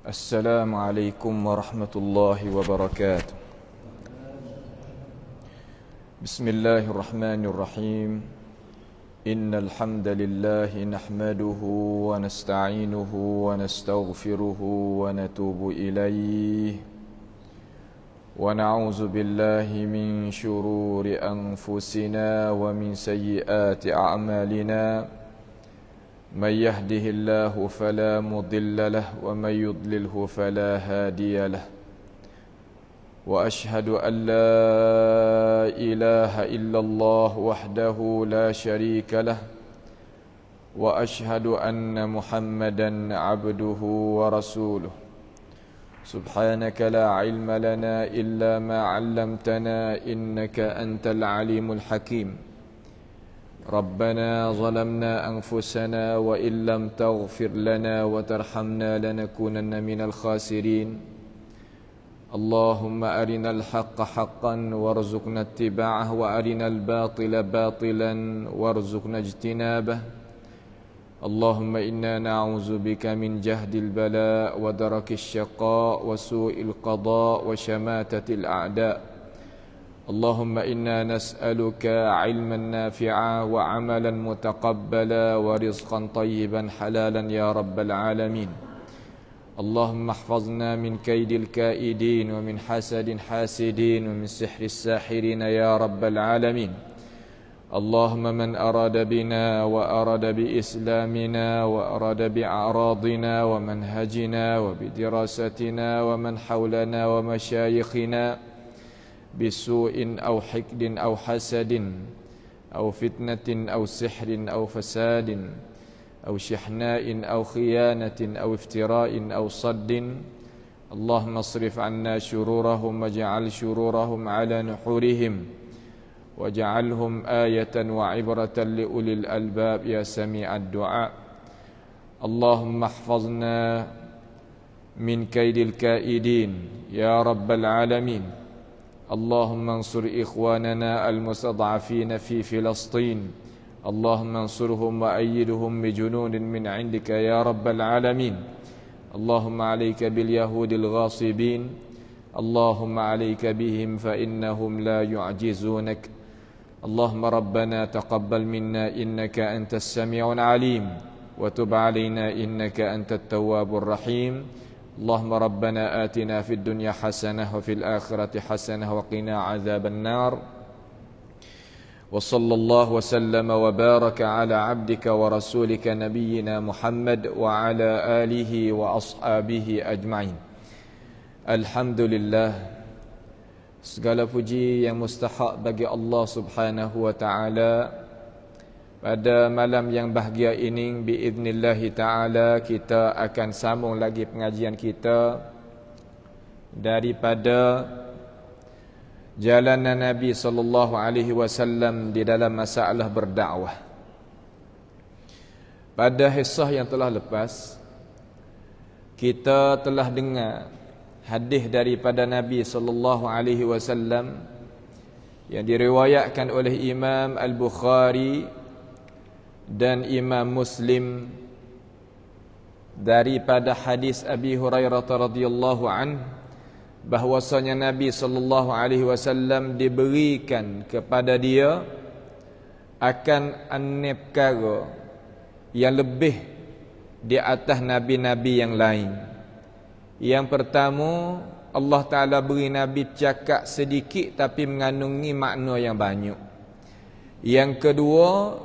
السلام عليكم ورحمة الله وبركاته. بسم الله الرحمن الرحيم. إن الحمد لله نحمده ونستعينه ونستغفره ونتوب إليه ونعوذ بالله من شرور أنفسنا ومن سيئات أعمالنا. من يهده الله فلا مضل له ومن يضلله فلا هادي له. وأشهد أن لا إله إلا الله وحده لا شريك له. وأشهد أن محمدا عبده ورسوله. سبحانك لا علم لنا إلا ما علمتنا إنك أنت العليم الحكيم. ربنا ظلمنا أنفسنا وإن لم تغفر لنا وترحمنا لنكونن من الخاسرين. اللهم أرنا الحق حقا وارزقنا اتباعه وأرنا الباطل باطلا وارزقنا اجتنابه. اللهم إنا نعوذ بك من جهد البلاء ودرك الشقاء وسوء القضاء وشماتة الأعداء. اللهم إنا نسألك علما نافعا وعملا متقبلا ورزقا طيبا حلالا يا رب العالمين. اللهم احفظنا من كيد الكائدين ومن حسد حاسدين ومن سحر الساحرين يا رب العالمين. اللهم من أراد بنا وأراد بإسلامنا وأراد بأعراضنا ومنهجنا وبدراستنا ومن حولنا ومشايخنا بسوء أو حقد أو حسد أو فتنة أو سحر أو فساد أو شحناء أو خيانة أو افتراء أو صد، اللهم اصرف عنا شرورهم واجعل شرورهم على نحورهم واجعلهم آية وعبرة لأولي الألباب يا سميع الدعاء. اللهم احفظنا من كيد الكائدين يا رب العالمين. اللهم انصر إخواننا المستضعفين في فلسطين. اللهم انصرهم وأيدهم بجنود من عندك يا رب العالمين. اللهم عليك باليهود الغاصبين. اللهم عليك بهم فإنهم لا يعجزونك. اللهم ربنا تقبل منا إنك أنت السميع العليم وتب علينا إنك أنت التواب الرحيم. اللهم ربنا آتنا في الدنيا حسنة وفي الآخرة حسنة وقنا عذاب النار. وصلى الله وسلم وبارك على عبدك ورسولك نبينا محمد وعلى آله وأصحابه أجمعين. Alhamdulillah, segala puji yang mustahak bagi Allah Subhanahu wa taala. Pada malam yang bahagia ini biiznillah taala kita akan sambung lagi pengajian kita daripada jalanan Nabi sallallahu alaihi wasallam di dalam masalah berdakwah. Pada hisah yang telah lepas kita telah dengar hadis daripada Nabi sallallahu alaihi wasallam yang diriwayatkan oleh Imam Al-Bukhari dan Imam Muslim daripada hadis Abi Hurairah radhiyallahu anhu bahwasanya Nabi sallallahu alaihi wasallam diberikan kepada dia akan enam perkara yang lebih di atas nabi-nabi yang lain. Yang pertama, Allah Ta'ala beri Nabi cakap sedikit tapi mengandungi makna yang banyak. Yang kedua,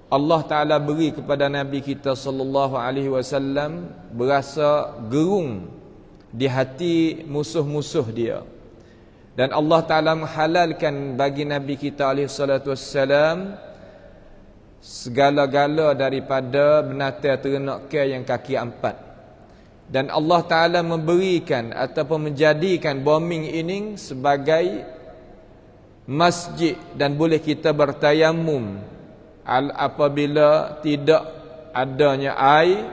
Allah Ta'ala beri kepada Nabi kita sallallahu alaihi wasallam berasa gerung di hati musuh-musuh dia. Dan Allah Ta'ala menghalalkan bagi Nabi kita alaihi salatu wassalam segala-gala daripada binatang ternak yang kaki empat. Dan Allah Ta'ala memberikan ataupun menjadikan bombing ini sebagai masjid dan boleh kita bertayamum. Apabila tidak adanya air,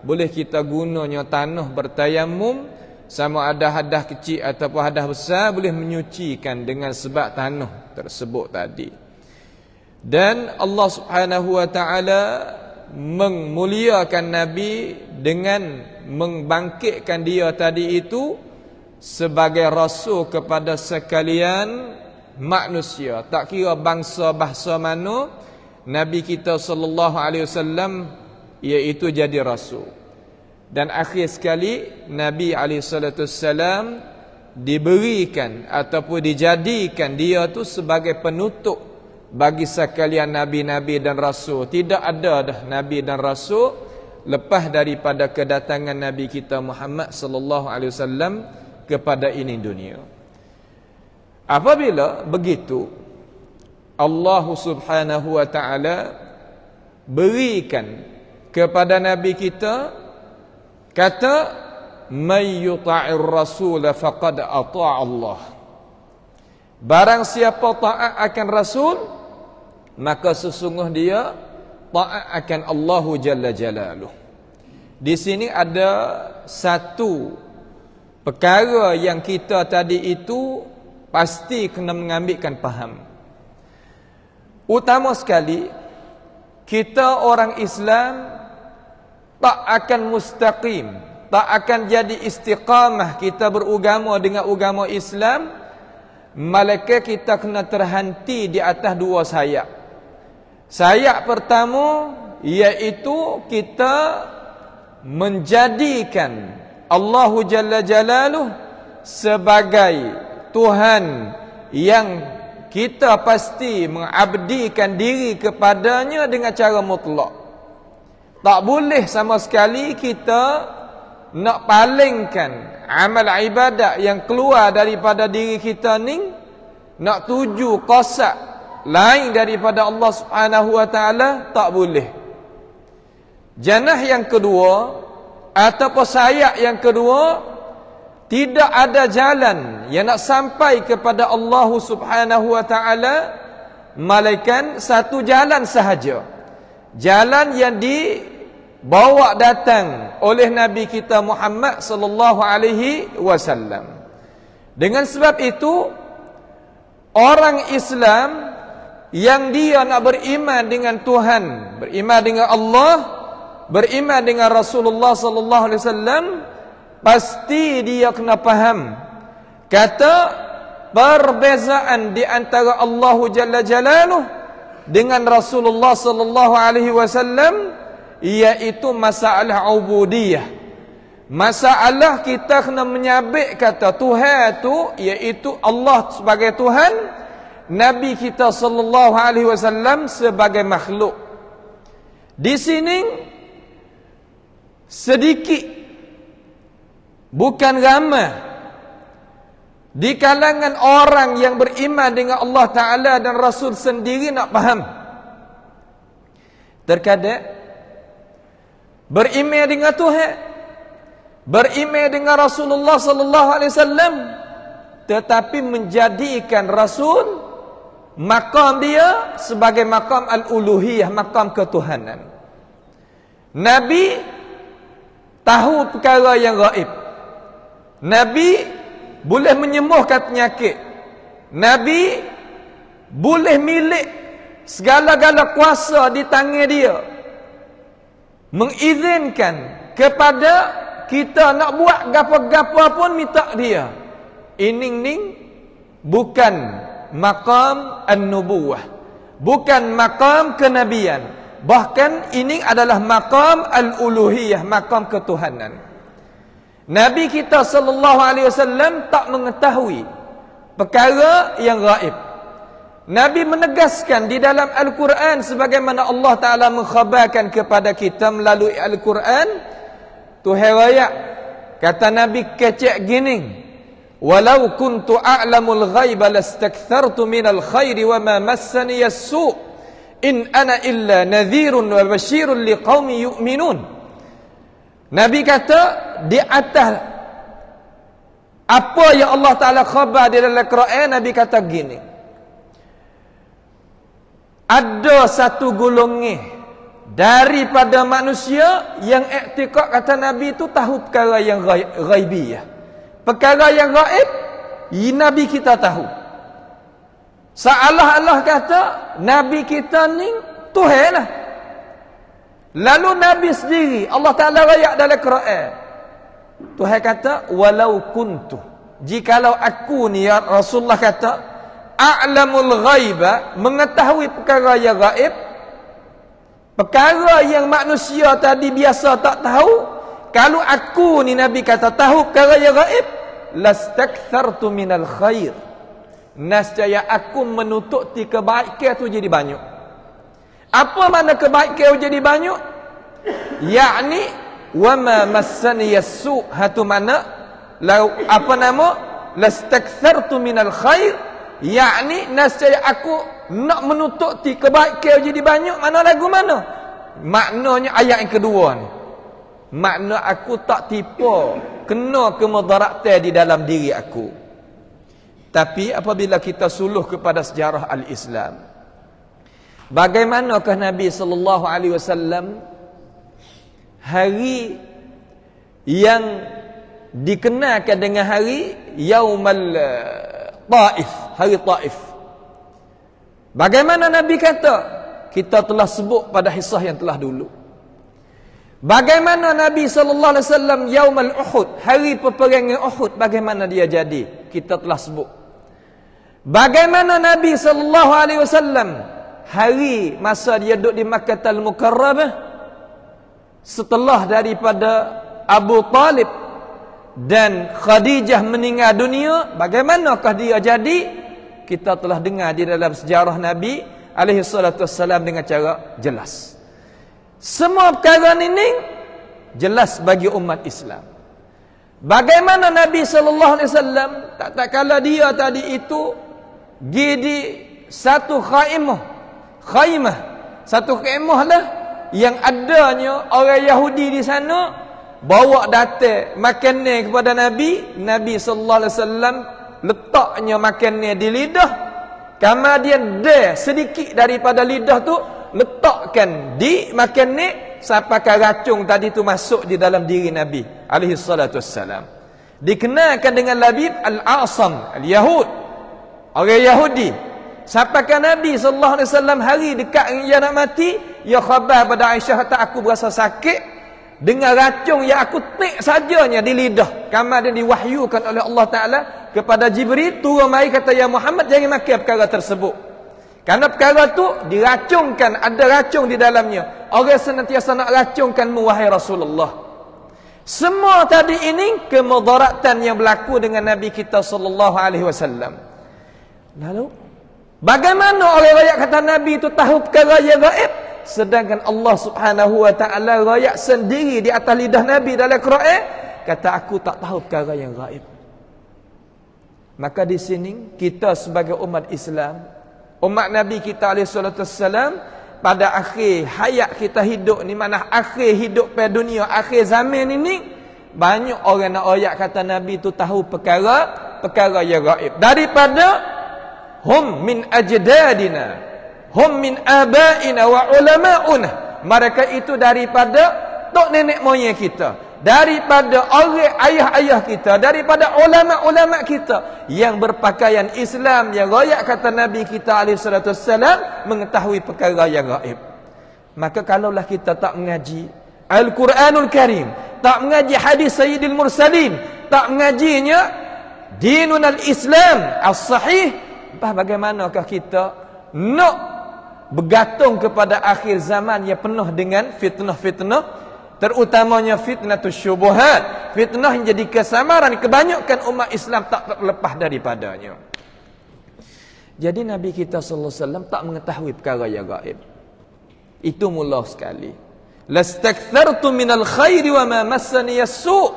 boleh kita gunanya tanah bertayamum. Sama ada hadas kecil ataupun hadas besar, boleh menyucikan dengan sebab tanah tersebut tadi. Dan Allah Subhanahu wa taala memuliakan Nabi dengan membangkitkan dia tadi itu sebagai rasul kepada sekalian manusia, tak kira bangsa bahasa mana, Nabi kita sallallahu alaihi wasallam iaitu jadi rasul. Dan akhir sekali Nabi alaihi salatu wasallam diberikan ataupun dijadikan dia tu sebagai penutup bagi sekalian nabi-nabi dan rasul. Tidak ada dah nabi dan rasul lepas daripada kedatangan Nabi kita Muhammad sallallahu alaihi wasallam kepada ini dunia. Apabila begitu, Allah Subhanahu wa taala berikan kepada nabi kita kata may yuta'ir rasul faqad ata'a Allah. Barang siapa taat akan rasul, maka sesungguh dia taat akan Allahu Jalla Jalaluh. Di sini ada satu perkara yang kita tadi itu pasti kena mengambilkan faham. Utama sekali, kita orang Islam tak akan mustaqim, tak akan jadi istiqamah kita beragama dengan agama Islam, malaikat kita kena terhenti di atas dua sayap. Sayap pertama iaitu kita menjadikan Allahu Jalla Jalaluh sebagai Tuhan yang kita pasti mengabdikan diri kepadanya dengan cara mutlak. Tak boleh sama sekali kita nak palingkan amal ibadat yang keluar daripada diri kita ni, nak tuju qasak lain daripada Allah Subhanahu wa taala, tak boleh. Janah yang kedua ataupun sayap yang kedua, tidak ada jalan yang nak sampai kepada Allah Subhanahu wa taala melainkan satu jalan sahaja. Jalan yang dibawa datang oleh Nabi kita Muhammad sallallahu alaihi wasallam. Dengan sebab itu, orang Islam yang dia nak beriman dengan Tuhan, beriman dengan Allah, beriman dengan Rasulullah sallallahu alaihi wasallam, pasti dia kena faham kata perbezaan di antara Allah Jalla Jalaluh dengan Rasulullah sallallahu alaihi wasallam iaitu masalah ubudiyah. Masalah kita kena menyabik kata Tuhan tu iaitu Allah sebagai Tuhan, Nabi kita sallallahu alaihi wasallam sebagai makhluk. Di sini sedikit, bukan ramai, di kalangan orang yang beriman dengan Allah Ta'ala dan Rasul sendiri nak faham. Terkadang beriman dengan Tuhan, beriman dengan Rasulullah sallallahu alaihi wasallam, tetapi menjadikan Rasul makam dia sebagai makam al-uluhiyah, makam ketuhanan. Nabi tahu perkara yang gaib. Nabi boleh menyembuhkan penyakit. Nabi boleh milik segala-gala kuasa di tangan dia, mengizinkan kepada kita nak buat gapa-gapa pun minta dia. Ini bukan maqam an-nubuwah, bukan maqam kenabian, bahkan ini adalah maqam al-uluhiyah, maqam ketuhanan. Nabi kita sallallahu alaihi wasallam tak mengetahui perkara yang gaib. Nabi menegaskan di dalam Al-Quran sebagaimana Allah Ta'ala mengkhabarkan kepada kita melalui Al-Quran. Tuhan raya kata Nabi kecek gini, walau kuntu a'lamul ghaiba lastakthartu minal khairi wa ma massani as-su' in ana illa nadhirun wa basyirun liqaumi yu'minun. Nabi kata di atas apa yang Allah Ta'ala khabar di dalam Al-Quran, Nabi kata gini, ada satu golongan daripada manusia yang iktikad kata Nabi itu tahu perkara yang ghaibiyah. Perkara yang gaib, Nabi kita tahu. Seolah-olah kata Nabi kita ni Tuhan lah. Lalu Nabi sendiri, Allah Ta'ala rayak dalam Quran. Tuhan kata, walau kuntu, jikalau aku ni ya Rasulullah kata, a'lamul ghaiba, mengetahui perkara yang gaib, perkara yang manusia tadi biasa tak tahu, kalau aku ni Nabi kata tahu perkara yang gaib, lastakthartu minal khair, nescaya aku menutup ti kebaikan tu jadi banyak. Apa makna kebaikan jadi banyak? Yakni wama massani yasu, hatu mana apa nama lastakthartu minal khair, yakni nescaya aku nak menutup ti kebaikan jadi banyak. Mana lagu mana? Maknanya ayat yang kedua ni, makna aku tak tipu kena kemudaratan di dalam diri aku. Tapi apabila kita suluh kepada sejarah al-Islam, bagaimanakah Nabi sallallahu alaihi wasallam hari yang dikenalkan dengan hari Yaumal Taif, hari Taif. Bagaimana Nabi kata? Kita telah sebut pada kisah yang telah dulu. Bagaimana Nabi sallallahu alaihi wasallam Yaumal Uhud, hari peperangan Uhud, bagaimana dia jadi? Kita telah sebut. Bagaimana Nabi sallallahu alaihi wasallam hari masa dia duduk di Makkahul Mukarramah, setelah daripada Abu Talib dan Khadijah meninggal dunia, bagaimanakah dia jadi? Kita telah dengar di dalam sejarah Nabi alaihi salatu wassalam dengan cara jelas. Semua perkara ini jelas bagi umat Islam. Bagaimana Nabi sallallahu alaihi wasallam tak kala dia tadi itu pergi di satu khaimah, satu khaimah lah yang adanya orang Yahudi di sana bawa datang makanan kepada Nabi. Nabi sallallahu alaihi wasallam letaknya makanan di lidah, kemudian dia sedikit daripada lidah tu letakkan di makanan sampai racun tadi tu masuk di dalam diri Nabi alaihi salatu wassalam. Dikenalkan dengan Labib al-Asam al-Yahud, orang Yahudi. Sampai ke Nabi sallallahu alaihi wasallam hari dekat dia nak mati, ya khabar pada Aisyah kata, aku berasa sakit dengan racun yang aku tik sajanya di lidah. Kemudian diwahyukan oleh Allah Ta'ala kepada Jibril, turun mari kata, ya Muhammad jangan makan perkara tersebut. Karena perkara tu diracunkan, ada racun di dalamnya. Orang senantiasa nak racunkanmu wahai Rasulullah. Semua tadi ini kemudaratan yang berlaku dengan Nabi kita sallallahu alaihi wasallam. Lalu bagaimana orang rakyat kata Nabi itu tahu perkara yang gaib, sedangkan Allah Subhanahu wa taala rakyat sendiri di atas lidah Nabi dalam Quran kata aku tak tahu perkara yang gaib. Maka di sini kita sebagai umat Islam, umat Nabi kita alaihi salatu wassalam, pada akhir hayat kita hidup ni, mana akhir hidup pada dunia, akhir zaman ini, banyak orang nak ayat kata Nabi itu tahu perkara yang gaib. Daripada hum min ajdadina, hum min abaina wa ulama'una, mereka itu daripada tok nenek moyang kita, daripada orang ayah-ayah kita, daripada ulama-ulama kita yang berpakaian Islam, yang royak kata Nabi kita alaihi salatu wassalam mengetahui perkara yang gaib. Maka kalaulah kita tak mengaji Al-Quranul Karim, tak mengaji hadis Sayyidil Mursalin, tak mengajinya dinun al-Islam as-sahih, bagaimanakah kita nak bergantung kepada akhir zaman yang penuh dengan fitnah-fitnah, terutamanya fitnatus syubuhat, fitnah yang jadi kesamaran kebanyakan umat Islam tak terlepas daripadanya. Jadi Nabi kita sallallahu alaihi wasallam tak mengetahui perkara yang gaib. Itu mula sekali. Lastakthartu minal khairi wa ma massani yasu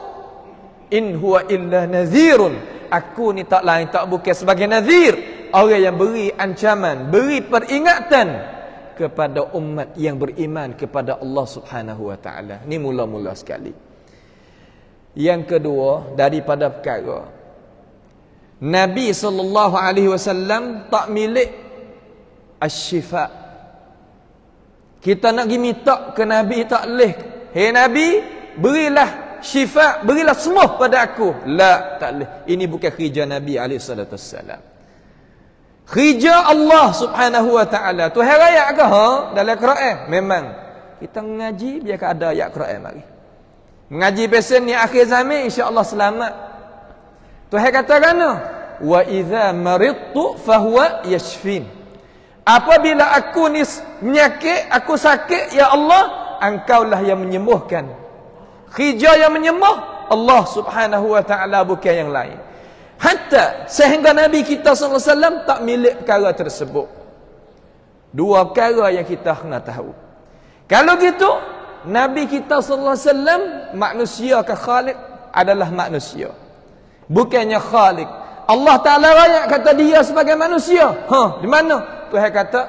in huwa illa nadhirun. Aku ni tak lain tak bukan sebagai nadhir, orang yang beri ancaman, beri peringatan kepada umat yang beriman kepada Allah Subhanahu wa taala. Ni mula-mula sekali. Yang kedua, daripada perkara Nabi sallallahu alaihi wasallam tak milik asy-syifa. Kita nak pergi minta ke Nabi tak leh. Hei Nabi, berilah syifa, berilah semua pada aku. La, tak leh. Ini bukan kerja Nabi alaihi salatu wassalam. Kerja Allah Subhanahu wa taala. Tuhan raya ke dalam Quran? Memang. Kita mengaji biar ada ayat Quran mari. Mengaji pesen ni akhir zaman insya-Allah selamat. Tuhan kata kana wa idza maridtu fahuwa yashfin. Apabila aku ni menyakit, aku sakit, ya Allah, engkaulah yang menyembuhkan. Khija yang menyembuh Allah Subhanahu wa taala, bukan yang lain. Hatta sehingga Nabi kita sallallahu alaihi wasallam tak milik perkara tersebut. Dua perkara yang kita kena tahu. Kalau gitu, Nabi kita sallallahu alaihi wasallam manusia ke Khaliq adalah manusia. Bukannya Khaliq. Allah Taala rakyat kata dia sebagai manusia. Di mana? Tuhan kata,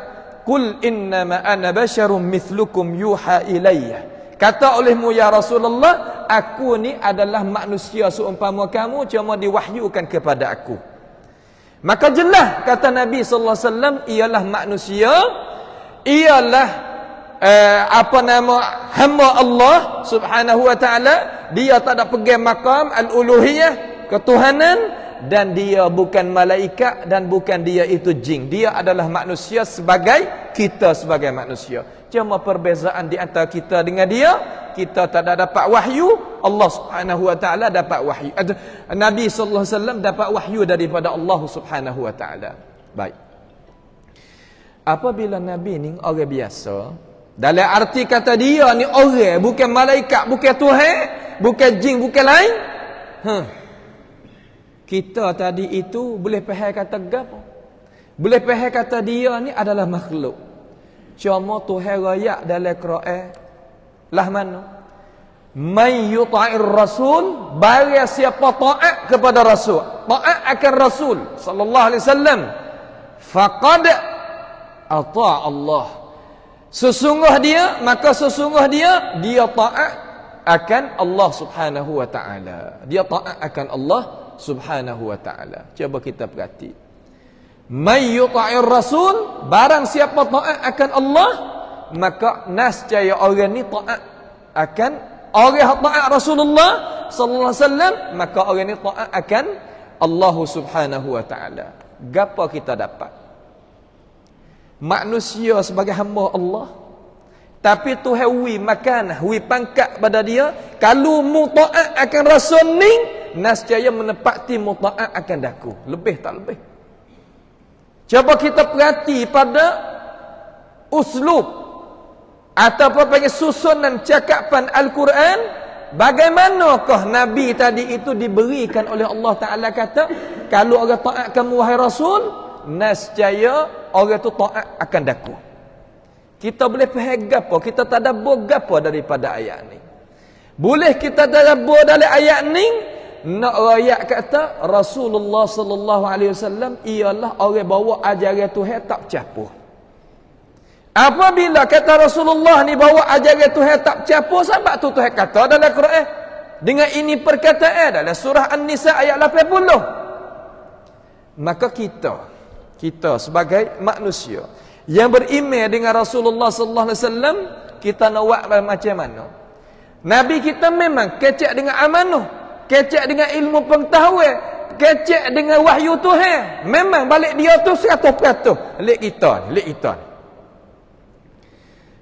"Qul innama ana basyarum mithlukum yuha ilayya." Kata olehmu ya Rasulullah, aku ni adalah manusia seumpama kamu, cuma diwahyukan kepada aku. Maka jelas kata Nabi sallallahu alaihi wasallam ialah manusia, ialah hamba Allah Subhanahu wa taala. Dia tak ada pegang maqam al-uluhiyah, ketuhanan, dan dia bukan malaikat dan bukan dia itu jin. Dia adalah manusia sebagai kita sebagai manusia. Cuma perbezaan di antara kita dengan dia, kita tak ada dapat wahyu, Allah Subhanahu wa taala dapat wahyu. Nabi sallallahu alaihi wasallam dapat wahyu daripada Allah Subhanahu wa taala. Baik. Apabila Nabi ni orang biasa, dalam arti kata dia ni orang, bukan malaikat, bukan Tuhan, bukan jin, bukan lain. Kita tadi itu boleh faham kata gapo? Boleh faham kata dia ni adalah makhluk. Cuma Tuhan rakyat dalam Quran lah mana? Man yuta'ir rasul, barang siapa taat kepada rasul, taat akan rasul sallallahu alaihi wasallam, faqad ata' Allah. Sesungguh dia taat akan Allah Subhanahu wa taala. Dia taat akan Allah Subhanahu wa ta'ala. Cuba kita perhati. May yuta'ir rasul, barang siapa taat akan Allah, maka nascaya orang ni taat akan orang taat Rasulullah sallallahu alaihi wasallam, maka orang ni taat akan Allah Subhanahu wa ta'ala. Gapo kita dapat? Manusia sebagai hamba Allah, tapi Tuhan wi makanah, wi pangkat pada dia. Kalau mu taat akan Rasul ni, nascaya menepati muta'at akan daku. Lebih tak lebih. Cuba kita perhati pada uslub ataupun panggil susunan cakapan Al-Quran. Bagaimanakah Nabi tadi itu diberikan oleh Allah Ta'ala kata, kalau orang taat kamu wahai Rasul, nascaya orang itu taat akan daku. Kita boleh faham gapo, kita tadabbur gapo daripada ayat ni. Boleh kita tadabbur dalam ayat ni, nak rakyat kata Rasulullah sallallahu alaihi wasallam ialah orang bawa ajaran Tuhan tak campur. Apabila kata Rasulullah ni bawa ajaran Tuhan tak campur, sebab tu Tuhan kata dalam Quran dengan ini perkataan dalam surah An-Nisa ayat 80. Maka kita sebagai manusia yang beriman dengan Rasulullah sallallahu alaihi wasallam, kita nak buat macam mana? Nabi kita memang kecek dengan amanah, kecek dengan ilmu pengetahuan, kecek dengan wahyu Tuhan. Memang balik dia tu 100%. Lek kita.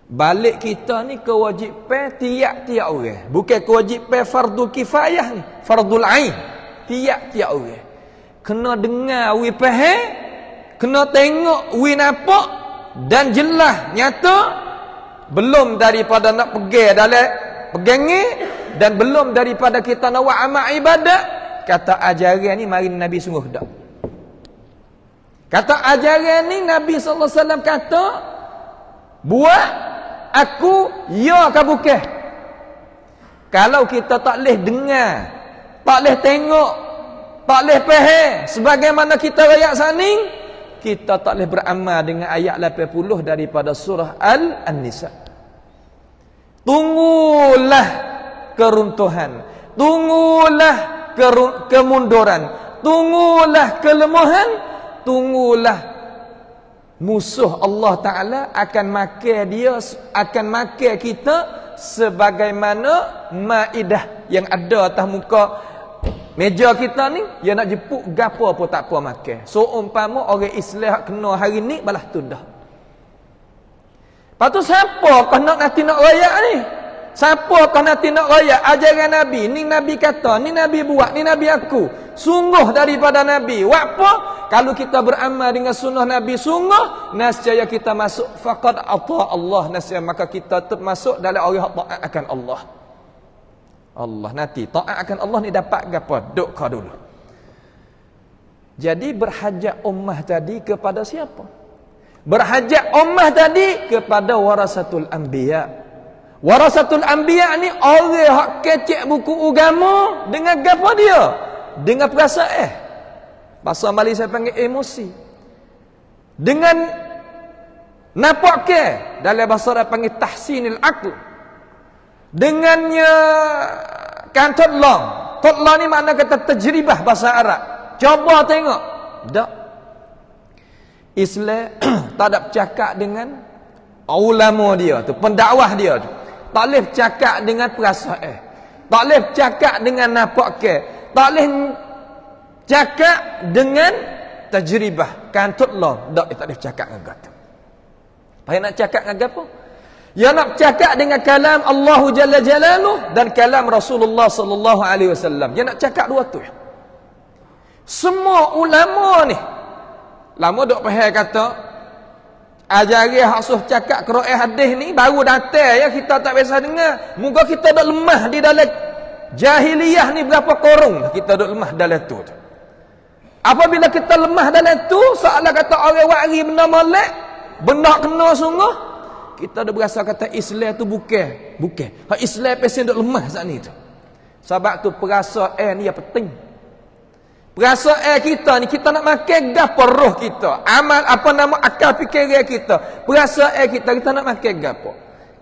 Balik kita ni kewajipan tiap-tiap orang. Bukan kewajipan fardu kifayah ni, fardul ain. Tiap-tiap orang kena dengar, wi faham, kena tengok, wi nampak, dan jelas nyata. Belum daripada nak pegang dalam pegangi, dan belum daripada kita nak buat amal ibadat, kata ajaran ni mari Nabi sungguh dak. Kata ajaran ni Nabi sallallahu alaihi wasallam kata, buat aku ya ke bukan? Kalau kita tak leh dengar, tak leh tengok, tak leh faham sebagaimana kita rakyat saning, kita tak leh beramal dengan ayat 80 daripada surah An-Nisa. Tunggulah keruntuhan, tunggulah kemunduran, tunggulah kelemahan, tunggulah musuh Allah Ta'ala akan makan kita sebagaimana maidah yang ada atas muka meja kita ni, yang nak jepuk gapo pun tak apa makan. So umpama orang Islam kena hari ni balas tu dah. Lepas tu siapa kau nak nanti nak royak ni? Siapa kau nanti nak royak ajaran Nabi? Ni Nabi kata, ni Nabi buat, ni Nabi aku. Sungguh daripada Nabi. Apa? Kalau kita beramal dengan sunnah Nabi sungguh, nescaya kita masuk faqad ata Allah, nescaya maka kita termasuk dalam orang yang taat akan Allah. Allah nanti taat akan Allah ni dapat gapo? Duk kau dulu. Jadi berhajat ummah tadi kepada siapa? Berhajat ummah tadi kepada warasatul anbiya. Warasatul anbiya ni orang hak kecek buku agama dengan gapo dia? Dengan perasaan. Bahasa Melayu saya panggil emosi. Dengan nampak ke? Dalam bahasa Arab panggil tahsinil aql. Dengannya kan tolong. Tolong ni makna kata tajribah bahasa Arab. Coba tengok. Tak. Islam tak ada bercakap dengan ulama dia tu, pendakwah dia tu. Tak boleh bercakap dengan perasaan. Tak boleh bercakap dengan nampak ke. Tak boleh cakap dengan tajribah. Kan tolong. Tak boleh bercakap dengan kata. Payah nak cakap dengan apa? Ya nak cakap dengan kalam Allah Jalla Jalaluh dan kalam Rasulullah sallallahu alaihi wasallam. Ya nak cakap dua tu. Semua ulama ni lama duk faham kata ajaran hak suh cakap Quran hadis ni baru datang ya kita tak biasa dengar. Moga kita dak lemah di dalam jahiliyah ni berapa korong kita dak lemah dalam tu. Apabila kita lemah dalam tu, seolah kata orang wari benda molek, benda kena sungguh, kita dah berasa kata Islam tu bukan. Hak Islam pesen dak lemah saat ni tu. Sebab tu perasaan ni yang penting. Perasaan kita ni, kita nak makan gapo roh kita. Amal apa nama akal fikiran kita. Perasaan kita nak makan gapo.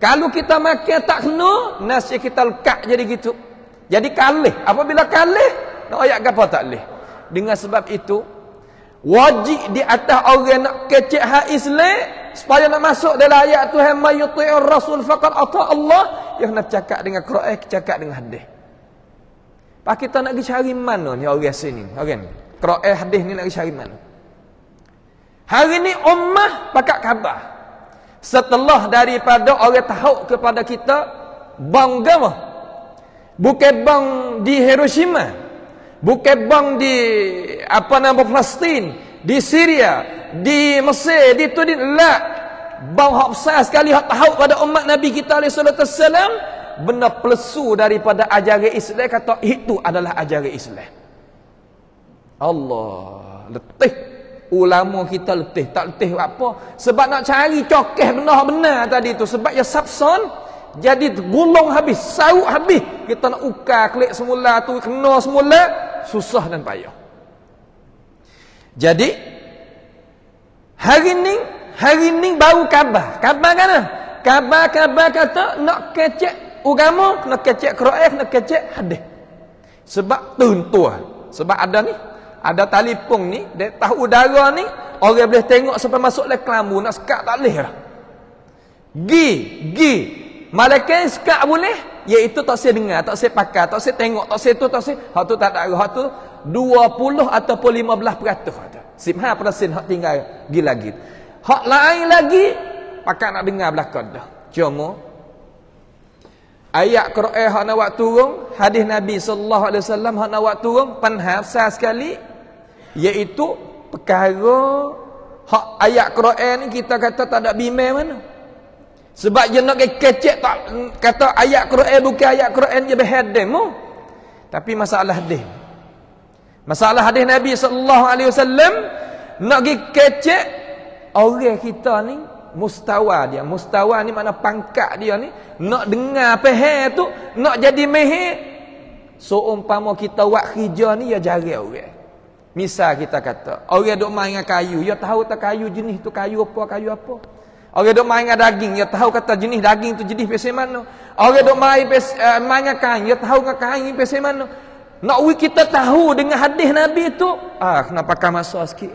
Kalau kita makan tak kena, nasi kita lekat jadi gitu. Jadi kalih. Apabila kalih, nak ayat gapo tak leh. Dengan sebab itu, wajib di atas orang nak kecek hak Islam supaya nak masuk dalam ayat Tuhan mayyuti'ir rasul faqad ata Allah, yang nak cakap dengan Quran, cakap dengan hadis. Pak kita nak pergi cari mana ni orang sini? Orang ni. Quran hadis ni nak pergi cari mana? Hari ni ummah pakat khabar. Setelah daripada orang tahu kepada kita bang gama. Bukan bang di Hiroshima. Bukan bang di apa nama Palestin, di Syria, di Mesir, di Tudin. La. Bang hak besar sekali hak tahu pada umat Nabi kita alaihi salatu wassalam, benar pelesu daripada ajaran Islam, kata itu adalah ajaran Islam. Allah, letih ulama kita, letih. Tak letih apa? Sebab nak cari cokeh benar-benar tadi tu, sebab ya sabson jadi gulung habis, sauk habis. Kita nak ukar klik semula tu, kena semula, susah dan payah. Jadi hari ni baru khabar kan? Khabar kata nak kecek agama, nak kecek Quran, nak kecek hadis. Sebab tentuan. Sebab ada telefon ni, dia tahu udara ni, orang boleh tengok sampai masuk dalam kelambu, nak sekat tak boleh dah. Gi. Malaikat sekat boleh, iaitu tak saya dengar, tak saya pakai, tak saya tengok, tak saya tu, tak saya. Hak tu tak ada, hak tu 20 ataupun 15%. 15% hak tinggal gi lagi. Hak lain lagi pakai nak dengar belakang dah. Cuma ayat Quran hak nak buat turun, hadis Nabi sallallahu alaihi wasallam hak nak buat turun, panhal besar sekali, iaitu perkara hak ayat Quran ni kita kata tak ada bimbang mana. Sebab dia nak kecek tak kata ayat Quran bukan ayat Quran dia berhadam. Tapi masalah hadis. Masalah hadis Nabi sallallahu alaihi wasallam nak kecek orang kita ni mustawa dia. Mustawa ni makna pangkat dia ni, nak dengar faham tu, nak jadi mahir. Seumpama kita buat kerja ni ya jarang orang. Misal kita kata, orang duk main dengan kayu, dia tahu tak kayu jenis tu kayu apa. Orang duk main dengan daging, dia tahu kata jenis daging tu jenis pasal mana. Orang duk main dengan kain, dia tahu dengan kain ni pasal mana. Nak kita tahu dengan hadis Nabi tu, kenapa pakai masa sikit.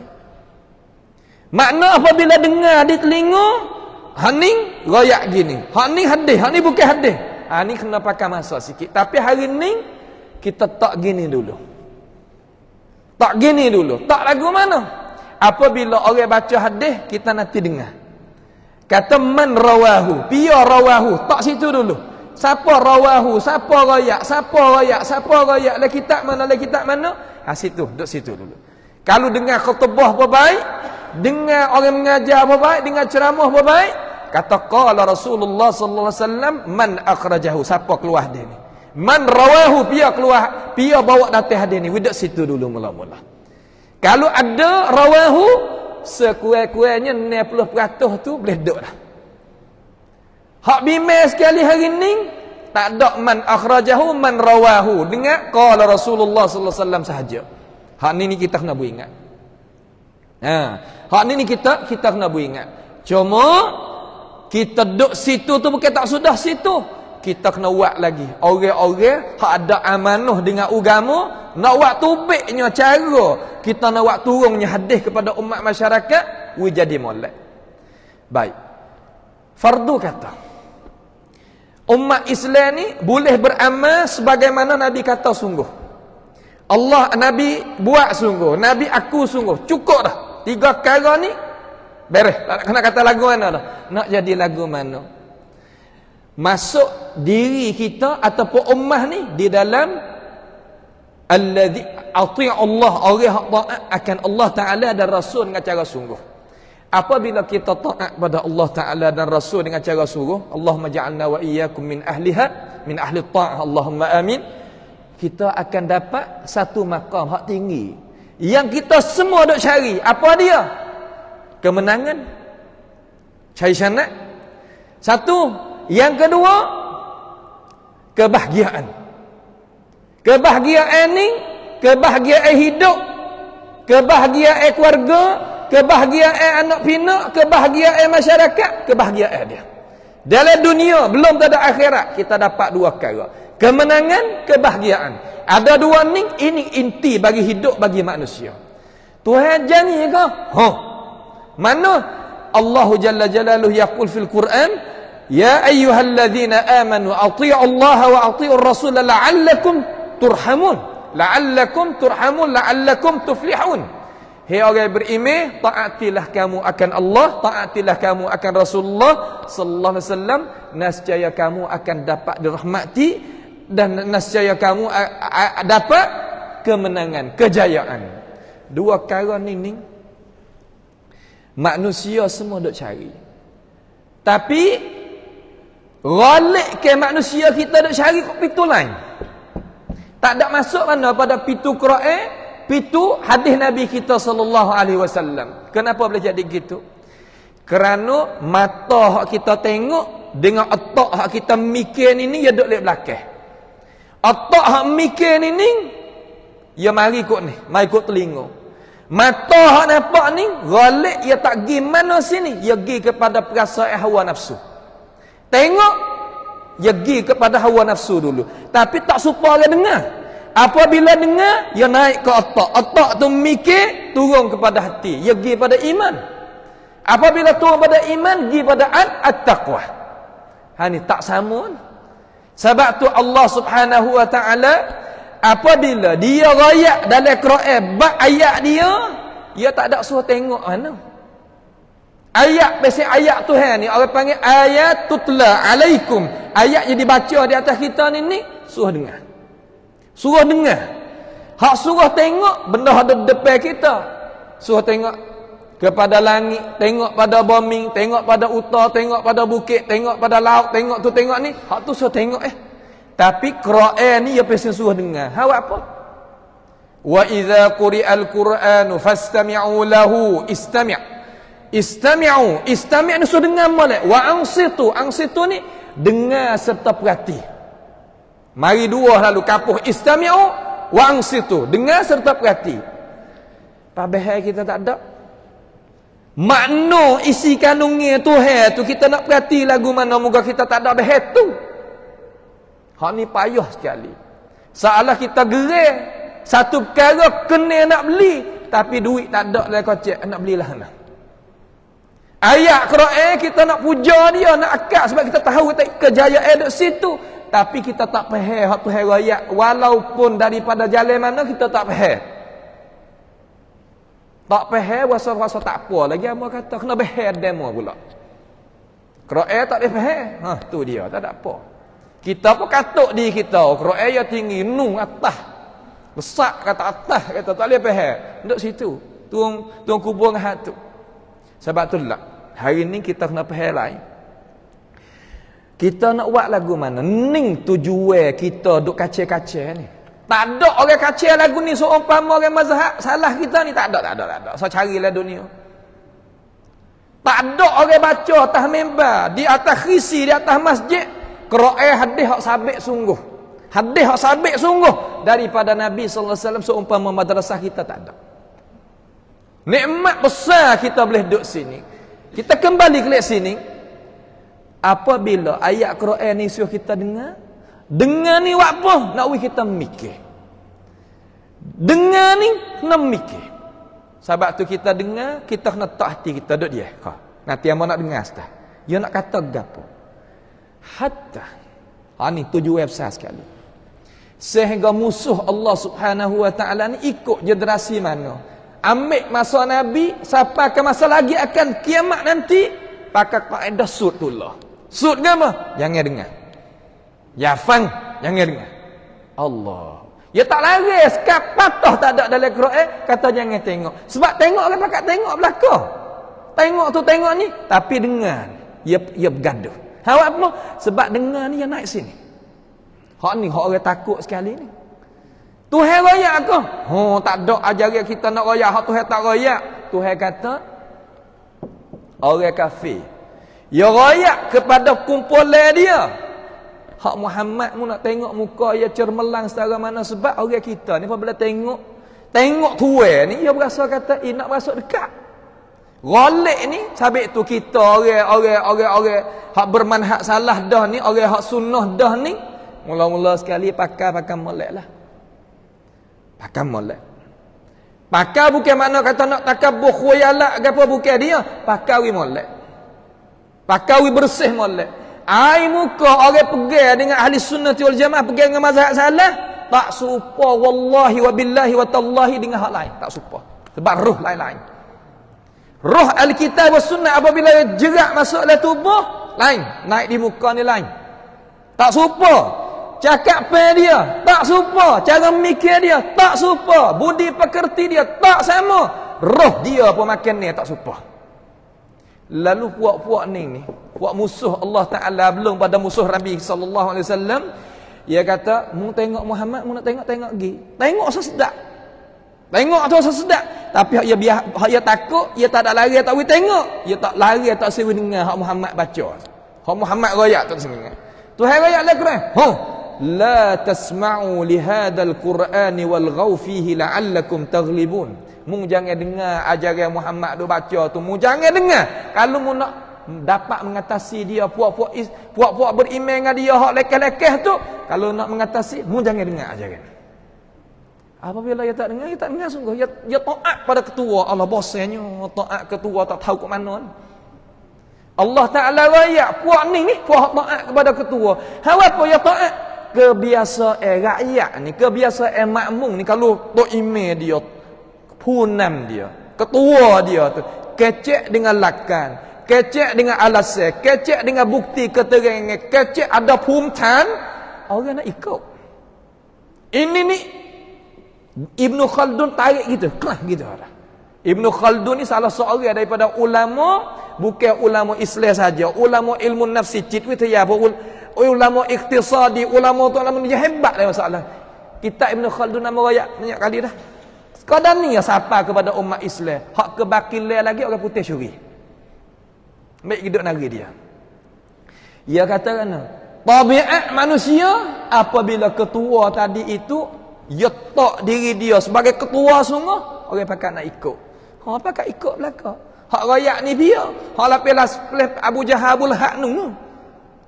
Makna apabila dengar di telinga, haning royak gini. Hak ni hadis, hak ni bukan hadis. Ni kena pakai masa sikit. Tapi hari ni kita tak gini dulu. Tak gini dulu. Tak lagu mana? Apabila orang baca hadis, kita nanti dengar. Kata man rawahu, piya rawahu, tak situ dulu. Siapa rawahu, siapa royak, siapa royak, la kitab mana? Ha situ, duduk situ dulu. Kalau dengar khutbah apa baik, dengar orang mengajar apa baik, dengar ceramah apa baik, kata qala Rasulullah sallallahu alaihi wasallam man akhrajahu, siapa keluar dia ni. Man rawahu, piya keluar, piya bawa datang hadis ni, duduk situ dulu mula-mula. Kalau ada rawahu, sekurang-kurangnya 90% tu boleh duduk dah. Hak bimbang sekali hari ni, tak ada man akhrajahu, man rawahu. Dengar qala Rasulullah sallallahu alaihi wasallam sahaja. Hak ni kita kena beringat. Hak ni kita kena beringat. Cuma kita duduk situ tu bukan tak sudah situ. Kita kena buat lagi. Orang-orang hak ada amanah dengan agama, nak buat tubiknya cara kita nak buat turunnya hadis kepada umat masyarakat, jadi molek. Baik. Fardu kata, umat Islam ni boleh beramal sebagaimana Nabi kata sungguh. Allah Nabi buat sungguh, Nabi aku sungguh. Cukup dah. 3 perkara ni beres. Tak kena kata lagu mana dah. Nak jadi lagu mana? Masuk diri kita ataupun ummah ni di dalam alladzi ati'u Allah, orang hak taat akan Allah Taala dan Rasul dengan cara sungguh. Apabila kita taat pada Allah Taala dan Rasul dengan cara sungguh, Allahumma ja'alna wa iyyakum min ahliha, min ahli ta'ah, Allahumma amin. Kita akan dapat satu makam hak tinggi yang kita semua duk cari. Apa dia? Kemenangan, cari sanad. Satu. Yang kedua, kebahagiaan. Kebahagiaan ni, kebahagiaan hidup, kebahagiaan keluarga, kebahagiaan anak pinak, kebahagiaan masyarakat, kebahagiaan dia. Dalam dunia, belum tak ada akhirat, kita dapat 2 perkara. Kemenangan, kebahagiaan. Ada 2 ni, ini inti bagi hidup bagi manusia. Tuhan janji ke? Mana? Allahu Jalla Jalaluhu yaqul fil Quran, ya ayyuhalladzina amanu atii'u Allah wa atii'ur rasul la'allakum turhamun. La'allakum turhamun, la'allakum tuflihun. Hei orang beriman, taatilah kamu akan Allah, taatilah kamu akan Rasulullah sallallahu alaihi wasallam, nescaya kamu akan dapat dirahmati dan nescaya kamu dapat kemenangan, kejayaan. 2 perkara ni manusia semua duk cari. Tapi ghalib ke manusia kita duk cari kok pitu lain. Tak ada masuk mana pada pitu Quran, pitu hadis Nabi kita sallallahu alaihi wasallam. Kenapa boleh jadi gitu? Kerana mata hak kita tengok dengan otak hak kita mikir ni ya duk lek belakang. Otak hak mikir ni ya mari kok ni, mari kok telinga. Mata hak nampak ni ghalib ya tak gi mana sini, ya gi kepada perasaan hawa nafsu. Tengok, ya pergi kepada hawa nafsu dulu. Tapi tak suka orang dengar. Apabila dengar, ya naik ke otak. Otak tu mikir, turun kepada hati. Ya pergi pada iman. Apabila turun pada iman, pergi pada at-taqwa. Ni tak sama. Sebab tu Allah Subhanahu wa ta'ala, apabila dia rayak dalam Quran, bab ayat dia tak ada suruh tengok mana. Ayat, biasa ayat Tuhan ni orang panggil ayat tutla alaikum. Ayat yang dibaca di atas kita ni suruh dengar. Suruh dengar. Hak suruh tengok benda ada depan kita. Suruh tengok kepada langit, tengok pada bumi, tengok pada utara, tengok pada bukit, tengok pada laut, tengok tu tengok ni. Hak tu suruh tengok Tapi Quran ni dia pesen suruh dengar. Hak apa? Wa idza quri'al Qur'anu fastami'u lahu istami'. Istami'u, istami' ni suruh dengar molek. Wa ansitu, ansitu ni dengar serta perhati. Mari 2 lalu kapuh istami'u wa ansitu, dengar serta perhati. Pabehai kita tak ada. Makna isi kandungnya Tuhan tu kita nak perhati lagu mana, moga kita tak ada behai tu. Hak ni payah sekali. Seolah kita gerai satu perkara kena nak beli, tapi duit tak ada dalam kocek, nak belilah nak. Ayat Quran kita nak puja dia, nak akak sebab kita tahu kejayaan duduk situ. Tapi kita tak faham hak Tuhan ayat. Walaupun daripada jalan mana kita tak faham. Tak faham rasa-rasa tak apa lagi. Amo kata kena faham demo pula. Qur'an tak boleh faham. Tu dia, tak ada apa. Kita pun katuk diri kita, Qur'an ya tinggi, nu atas. Besar kata atas, kata tak boleh faham. Duduk situ. Tuang kubur dengan tu. Sebab tu lah, hari ni kita kena faham lain. Kita nak buat lagu mana? Ning tujuan kita duk kacau-kacau ni. Tak ada orang kacau lagu ni seumpama orang mazhab salah kita ni. Tak ada. So carilah dunia. Tak ada orang baca atas mimbar, di atas khisi, di atas masjid. Qur'an hadis hak sabit sungguh. Hadis hak sabit sungguh daripada Nabi sallallahu alaihi wasallam seumpama madrasah kita tak ada. Nikmat besar kita boleh duduk sini. Kita kembali ke sini. Apabila ayat Quran ni suruh kita dengar ni buat apa? Nak kita mikir. Dengar ni nak mikir. Sebab tu kita dengar, kita kena tak hati kita duduk dia. Nanti yang nak dengar setah. Dia nak kata gapo. Hatta. Ni tujuan besar sekali. Sehingga musuh Allah Subhanahu wa taala ni ikut generasi mana? Ambil masa Nabi sampai ke masa lagi akan kiamat nanti pakai kaedah sudullah. Sud ke apa? Jangan dengar. Ya fang, jangan dengar. Allah. Ya tak lari, sekap patah tak ada dalam Quran, kata jangan tengok. Sebab tengok orang pakat tengok belakang. Tengok tu tengok ni, tapi dengar. Ya bergaduh. Awak apa? Sebab dengar ni yang naik sini. Hak ni hak orang takut sekali ni. Tuhan royak ke? Tak ada ajaran kita nak royak, hak Tuhan tak royak. Tuhan kata orang kafir ya royak kepada kumpulan dia. Hak Muhammad mu nak tengok muka dia cermelang setara mana, sebab orang kita ni apabila tengok tuan ni dia berasa kata nak masuk dekat. Golek ni sabit tu kita orang hak bermanhaj salah dah ni, orang hak sunnah dah ni, mula-mula sekali pakai molek lah. Pakai molek. Pakai bukan mana kata nak takabbuh khuyalak ke apa, bukan dia. Pakai molek. Pakai bersih molek. Ai muka orang pegang dengan ahli sunnah wal jamaah, pegang dengan mazhab salah, tak serupa wallahi wa billahi wa tallahi dengan hak lain, tak serupa. Sebab roh lain-lain. Roh Alkitab was sunnah apabila jerak masuk dalam tubuh, lain, naik di muka ni lain. Tak serupa. Cakap dia tak serupa, cara mikir dia tak serupa, budi pekerti dia tak sama, roh dia pun makan ni tak serupa. Lalu puak-puak ni, puak musuh Allah Ta'ala belum pada musuh Nabi sallallahu alaihi wasallam, dia kata, mu tengok Muhammad, mu nak tengok pergi. Tengok sesedap. Tengok tu sesedap. Tapi hak dia takut, dia tak ada lari tak boleh tengok. Dia tak lari tak sewi dengar hak Muhammad baca. Hak Muhammad royak tak sewi dengar. Tuhan royak dalam Quran. La tasma'u li hadzal Qur'ani walghaw fihi la'allakum taghlibun. Mu jangan dengar ajaran Muhammad tu baca tu, mu jangan dengar. Kalau mu nak dapat mengatasi dia, puak-puak beriman dengan dia hak lekeh-lekeh tu, kalau nak mengatasi, mu jangan dengar ajaran. Apabila dia tak dengar sungguh, dia taat pada ketua. Allah bosannya taat ketua tak tahu ke mana. Allah Ta'ala rakyat puak ni puak taat kepada ketua. Apa dia taat? Kebiasaan rakyat ni, kebiasaan makmum ni, kalau tok ime dia, punam dia, ketua dia tu kecek dengan lakan, kecek dengan alasan, kecek dengan bukti keterangan, kecek ada pumtan, orang nak ikut. Ini ni Ibnu Khaldun tarik gitu, kelah gitu orang. Ibnu Khaldun ni salah seorang daripada ulama, bukan ulama Islam saja, ulama ilmu nafsi, citwitaya, ulama iktisadi, ulama dia hebat dalam masalah. Kitab Ibnu Khaldun nama royak banyak kali dah. Sekadar ni ya sapa kepada umat Islam, hak kebakilan lagi orang putih syuri. Baik hidup negeri dia. Ia kata kena tabiat manusia apabila ketua tadi itu dia tak diri dia sebagai ketua sungguh, orang pakat nak ikut. Hak pakat ikut belaka. Hak royak ni dia. Hak lapis Abu Jahabul Haknu.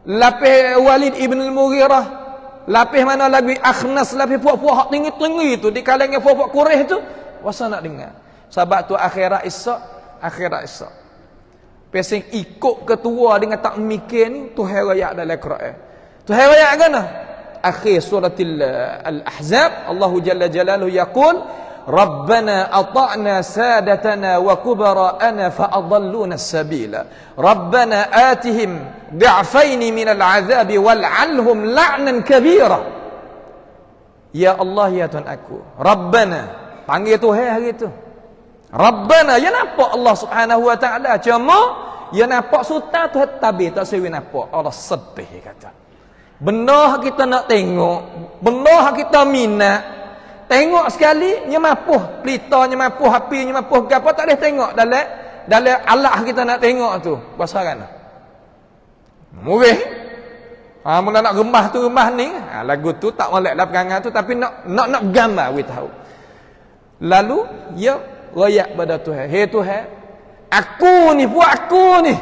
Lapis Walid ibn al-Mughirah. Lapis mana lagi Akhnas, lapis puak-puak hak tinggi-tinggi tu di kalangan puak-puak Quraisy tu, wasa nak dengar. Sebab tu akhirat Isra. Pesing ikut ketua dengan tak mikir ni, Tuhan royak dalam Quran. Tuhan royak kan? Akhir surah Al-Ahzab, Allah Jalla Jalaluhu yaqul Rabbana ata'na sadatana wa kubara'ana fa'adalluna as-sabila. Rabbana atihim di'afaini minal 'adzabi wal'anhum la'nan kabira. Ya Allah, ya Tuhan aku, Rabbana, panggil Tuhan hari itu. Rabbana, ya nampak Allah Subhanahu wa taala, cuma ya nampak sultan tu tabi tak sewi nampak. Allah sedih kata. Benar kita nak tengok, benar kita minat. Tengok sekali nya mapuh pelita, nya mapuh api, nya mapuh gapo tak boleh tengok dalam alat kita nak tengok tu. Pasaran. Murih. Mula nak gemah tu gemah ni, lagu tu tak molek lah perangai tu, tapi nak gambar we tahu. Lalu ya royak pada Tuhan. Hei Tuhan, aku ni buat aku ni.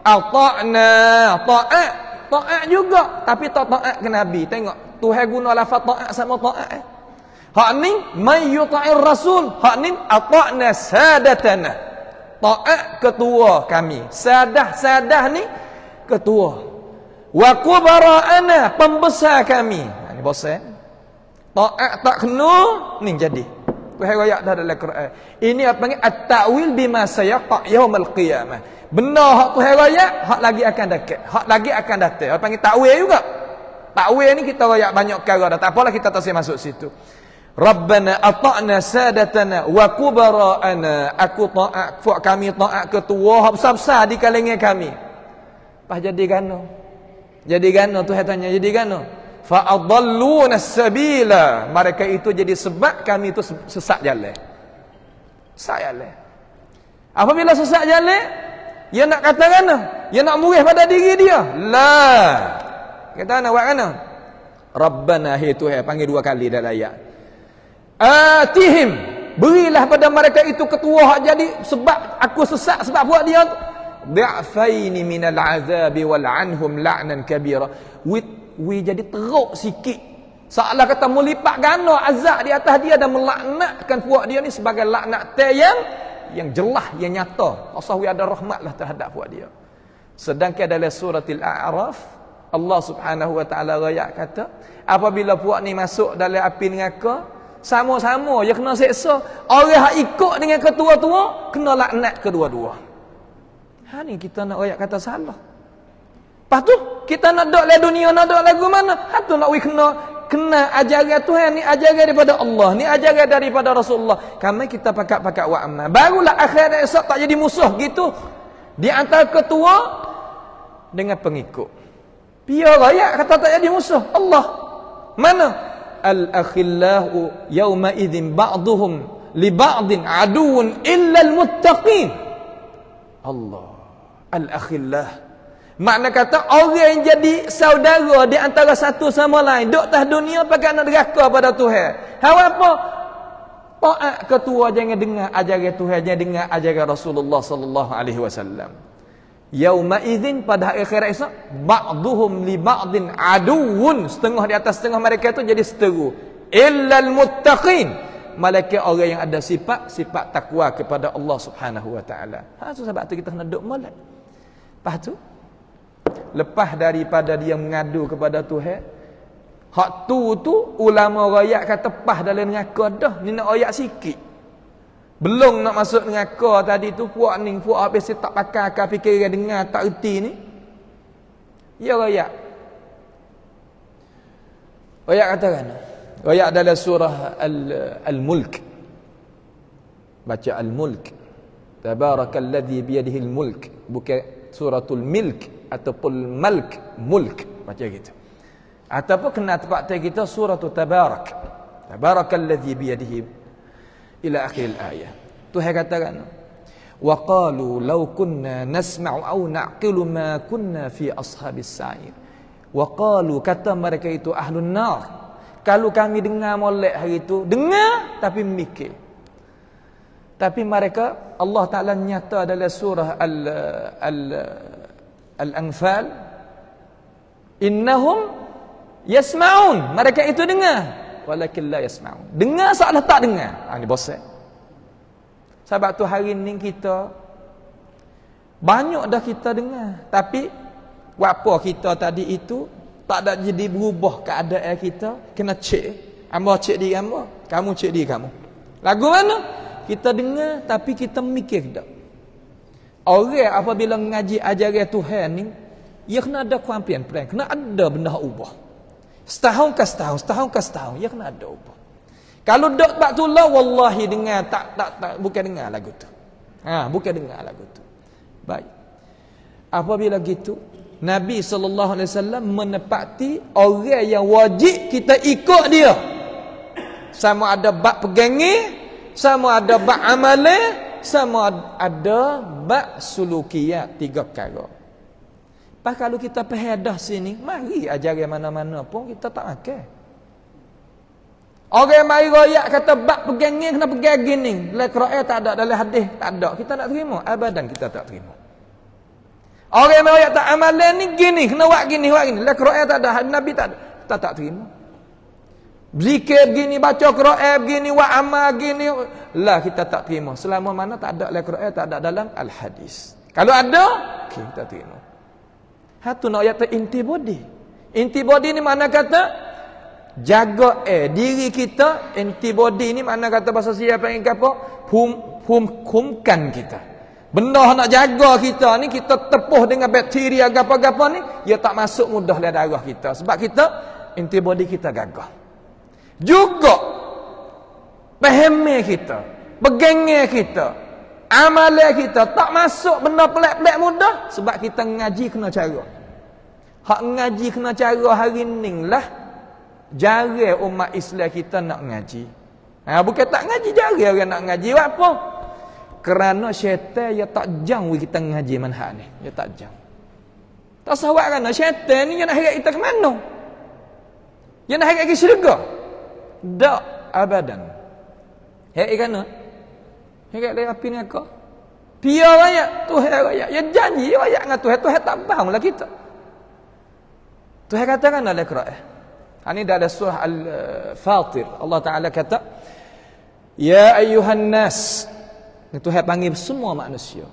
Ata'na, ta'at juga, tapi tak taat ke Nabi. Tengok Tuhan guna lafaz taat sama taat. Hak ni may yuta'ir rasul, hak ni ata'na sadatana. Taat ketua kami. Sadah ni ketua. Wa kubara'ana, pembesar kami. Ini besar. Taat tak kena, ni jadi. Tuhan ayat dah dalam Quran. Ini apa panggil at-ta'wil bima sayaqa yaumil qiyamah. Benar hak Tuhan ayat, hak lagi akan dekat. Hak lagi akan datang. Apa panggil ta'wil juga. Ta'wil ni kita ayat banyak perkara dah. Tak apalah kita tak masuk situ. Rabbana ata'na sadatana wa kubara'ana. Aku taat, fuak kami taat ketua besar-besar di kalangan kami. Pas jadi gano. Jadi gano Tuhan tanya, jadi gano? Fa'adalluna as-sabila. Mereka itu jadi sebab kami itu sesat jalan. Sesat jalan. Apabila sesat jalan, dia nak kata gano? Dia nak murih pada diri dia? La. Kata nak buat gano? Rabbana, hai Tuhan, panggil dua kali dalam ayat. Atihim, berilah pada mereka itu ketua jadi sebab aku sesat, sebab buat dia di'afaini minal azabi wal'anhum la'nan kabira. We jadi teruk sikit. Seolah kata melipat ganda azab di atas dia dan melaknatkan puak dia ni sebagai laknat yang jelas, yang nyata. Pasal we ada rahmatlah terhadap puak dia. Sedangkan dalam surah Al-A'raf, Allah Subhanahu wa taala rakyat kata, apabila puak ni masuk dalam api neraka, sama-sama dia kena seksa. Orang yang ikut dengan ketua-tua kena laknat kedua-dua. Ni kita nak ayat kata salah. Lepas tu kita nak dok le dunia, nak dok lagu mana? Tu nak kena ajaran Tuhan ni, ajaran daripada Allah, ni ajaran daripada Rasulullah. Kami kita pakat wa amma. Barulah akhirat esok tak jadi musuh gitu di antara ketua dengan pengikut. Biar ayat kata tak jadi musuh. Allah. Mana? Al-akhillahu yawma idzin ba'duhum li ba'din aduun illa al-muttaqin. Allah. Al-akhillah. Makna kata orang yang jadi saudara di antara satu sama lain, duk atas dunia pakai nak deraka pada Tuhan. Hal apa? Taat ketua, jangan dengar ajaran Tuhan, jangan dengar ajaran Rasulullah sallallahu alaihi wasallam. Yauma idzin, pada akhirat esok, ba'duhum li ba'din aduun, setengah di atas setengah mereka itu jadi seteru. Illal muttaqin, malaikat orang yang ada sifat takwa kepada Allah Subhanahu wa taala. Sebab tu kita kena duk molek. Lepas tu, lepas daripada dia mengadu kepada Tuhan, hak tu ulama rakyat kata pah dalam neraka dah. Ni nak ayat sikit. Belum nak masuk neraka tadi tu, puak habis tak pakai akal fikir dengar tak erti ni. Ya rakyat. Rakyat kata kan? Rakyat dalam surah Al-Mulk. Baca Al-Mulk. Tabarakalladzi biyadihi al-mulk. Bukan suratul milk ataupun mulk, macam gitu. Ataupun kena tempat kita suratul tabarak. Tabarakalladzi biyadihi ila akhir ayat. Tuhan katakan, wa qalu law kunna nasma'u aw na'qilu ma kunna fi ashabis sa'ir. Wa qalu, kata mereka itu ahlun nar, kalau kami dengar molek hari itu, dengar tapi mikir. Tapi mereka, Allah Ta'ala nyata dalam surah Al-Anfal, innahum yasma'un, mereka itu dengar, walakin la yasma'un, dengar seolah tak dengar. Ini bosan. Sebab tu hari ni kita banyak dah kita dengar, tapi apa kita tadi itu tak ada jadi berubah keadaan kita. Kena cek, hamba cek diri hamba, kamu cek diri kamu. Lagu mana? Kita dengar tapi kita mikir tak. Orang apabila ngaji ajaran Tuhan ni, ia kena ada keampian plan, kena ada benda ubah. Setahun ke setahun, ia kena ada ubah. Kalau dok tak tulah, wallahi dengar tak bukan dengar lagu tu. Bukan dengar lagu tu. Baik. Apabila gitu, Nabi SAW menepati orang yang wajib kita ikut dia. Sama ada bab pegangi, sama ada bab amale, sama ada bab sulukiyat, 3 perkara. Pas kalau kita pehadah sini, mari ajaran mana-mana pun kita tak makan. Orang mari royak kata bab pegangi kena pegang gini. Dalam Quran tak ada, dalam hadis tak ada. Kita tak terima, abadan kita tak terima. Orang mari royak tak amalan ni gini, kena buat gini. Dalam Quran tak ada, hadis Nabi tak ada. Kita tak terima. Zikir begini, baca Quran begini, buat amal gini, lah kita tak terima. Selama mana tak ada dalam Quran, tak ada dalam al-hadis. Kalau ada, kita terima. Hatu nak ayat intibodi. Intibodi ni mana kata jaga diri kita. Intibodi ni mana kata bahasa siapa yang apa? Humkan kita. Benda nak jaga kita ni, kita tepuh dengan bakteria apa-apa ni, dia tak masuk mudah dalam darah kita. Sebab kita intibodi kita gagah. Juga pahami kita, pegangi kita, amalan kita tak masuk benda pelik-pelik mudah sebab kita ngaji kena cara. Hak ngaji kena cara hari ni lah jarang umat Islam kita nak ngaji. Bukan tak ngaji, jarang orang nak ngaji. Apa? Kerana syaitan dia tak jang kita ngaji manhaj ni. Dia tak jang. Tak sawak kerana syaitan ni dia nak heret kita ke mana? Dia nak heret ke syurga? Tak, abadan. Heret kerana? Heret dari api neraka. Pia rakyat, Tuhan rakyat. Dia janji rakyat dengan Tuhan. Tuhan tak bangunlah kita. Tuhan katakan dalam Quran. Ini dalam surah Al-Fatir. Allah Ta'ala kata, Ya ayuhan nas. Tuhan panggil semua manusia.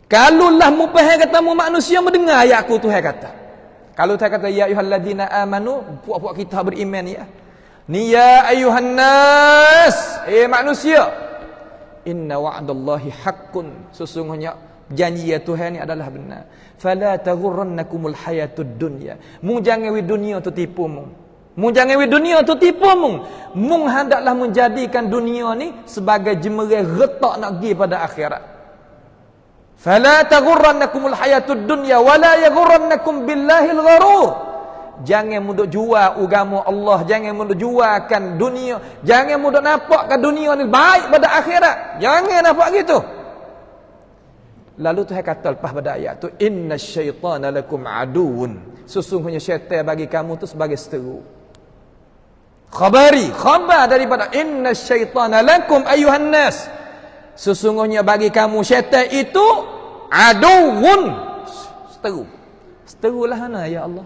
Kalaulah mu faham kata mu manusia mendengar ayat aku, Tuhan kata. Kalau Tuhan kata, Ya ayuhal ladina amanu, puak-puak kita beriman ya. Ni ya ayuhan nas. Manusia. Inna wa'adallahi haqqun. Sesungguhnya janji ya Tuhan ni adalah benar. Fala taghurrannakumul hayatud dunya. Mu jangan wi dunia tu tipu mu. Mu jangan wi dunia tu tipu mu. Mu hendaklah menjadikan dunia ni sebagai jemerai retak nak pergi pada akhirat. Fala taghurrannakumul hayatud dunya wala yaghurrannakum billahil gharur. Jangan muduk jual agama Allah, jangan muduk jualkan dunia, jangan muduk nampakkan dunia ni baik pada akhirat. Jangan nampak gitu. Lalu Tuhan kata lepas pada ayat tu, innasyaitana lakum aduun. Sesungguhnya syaitan bagi kamu tu sebagai seteru. Khabar daripada innasyaitana lakum ayuhan nas. Sesungguhnya bagi kamu syaitan itu aduun, seteru. Seterulah mana ya Allah?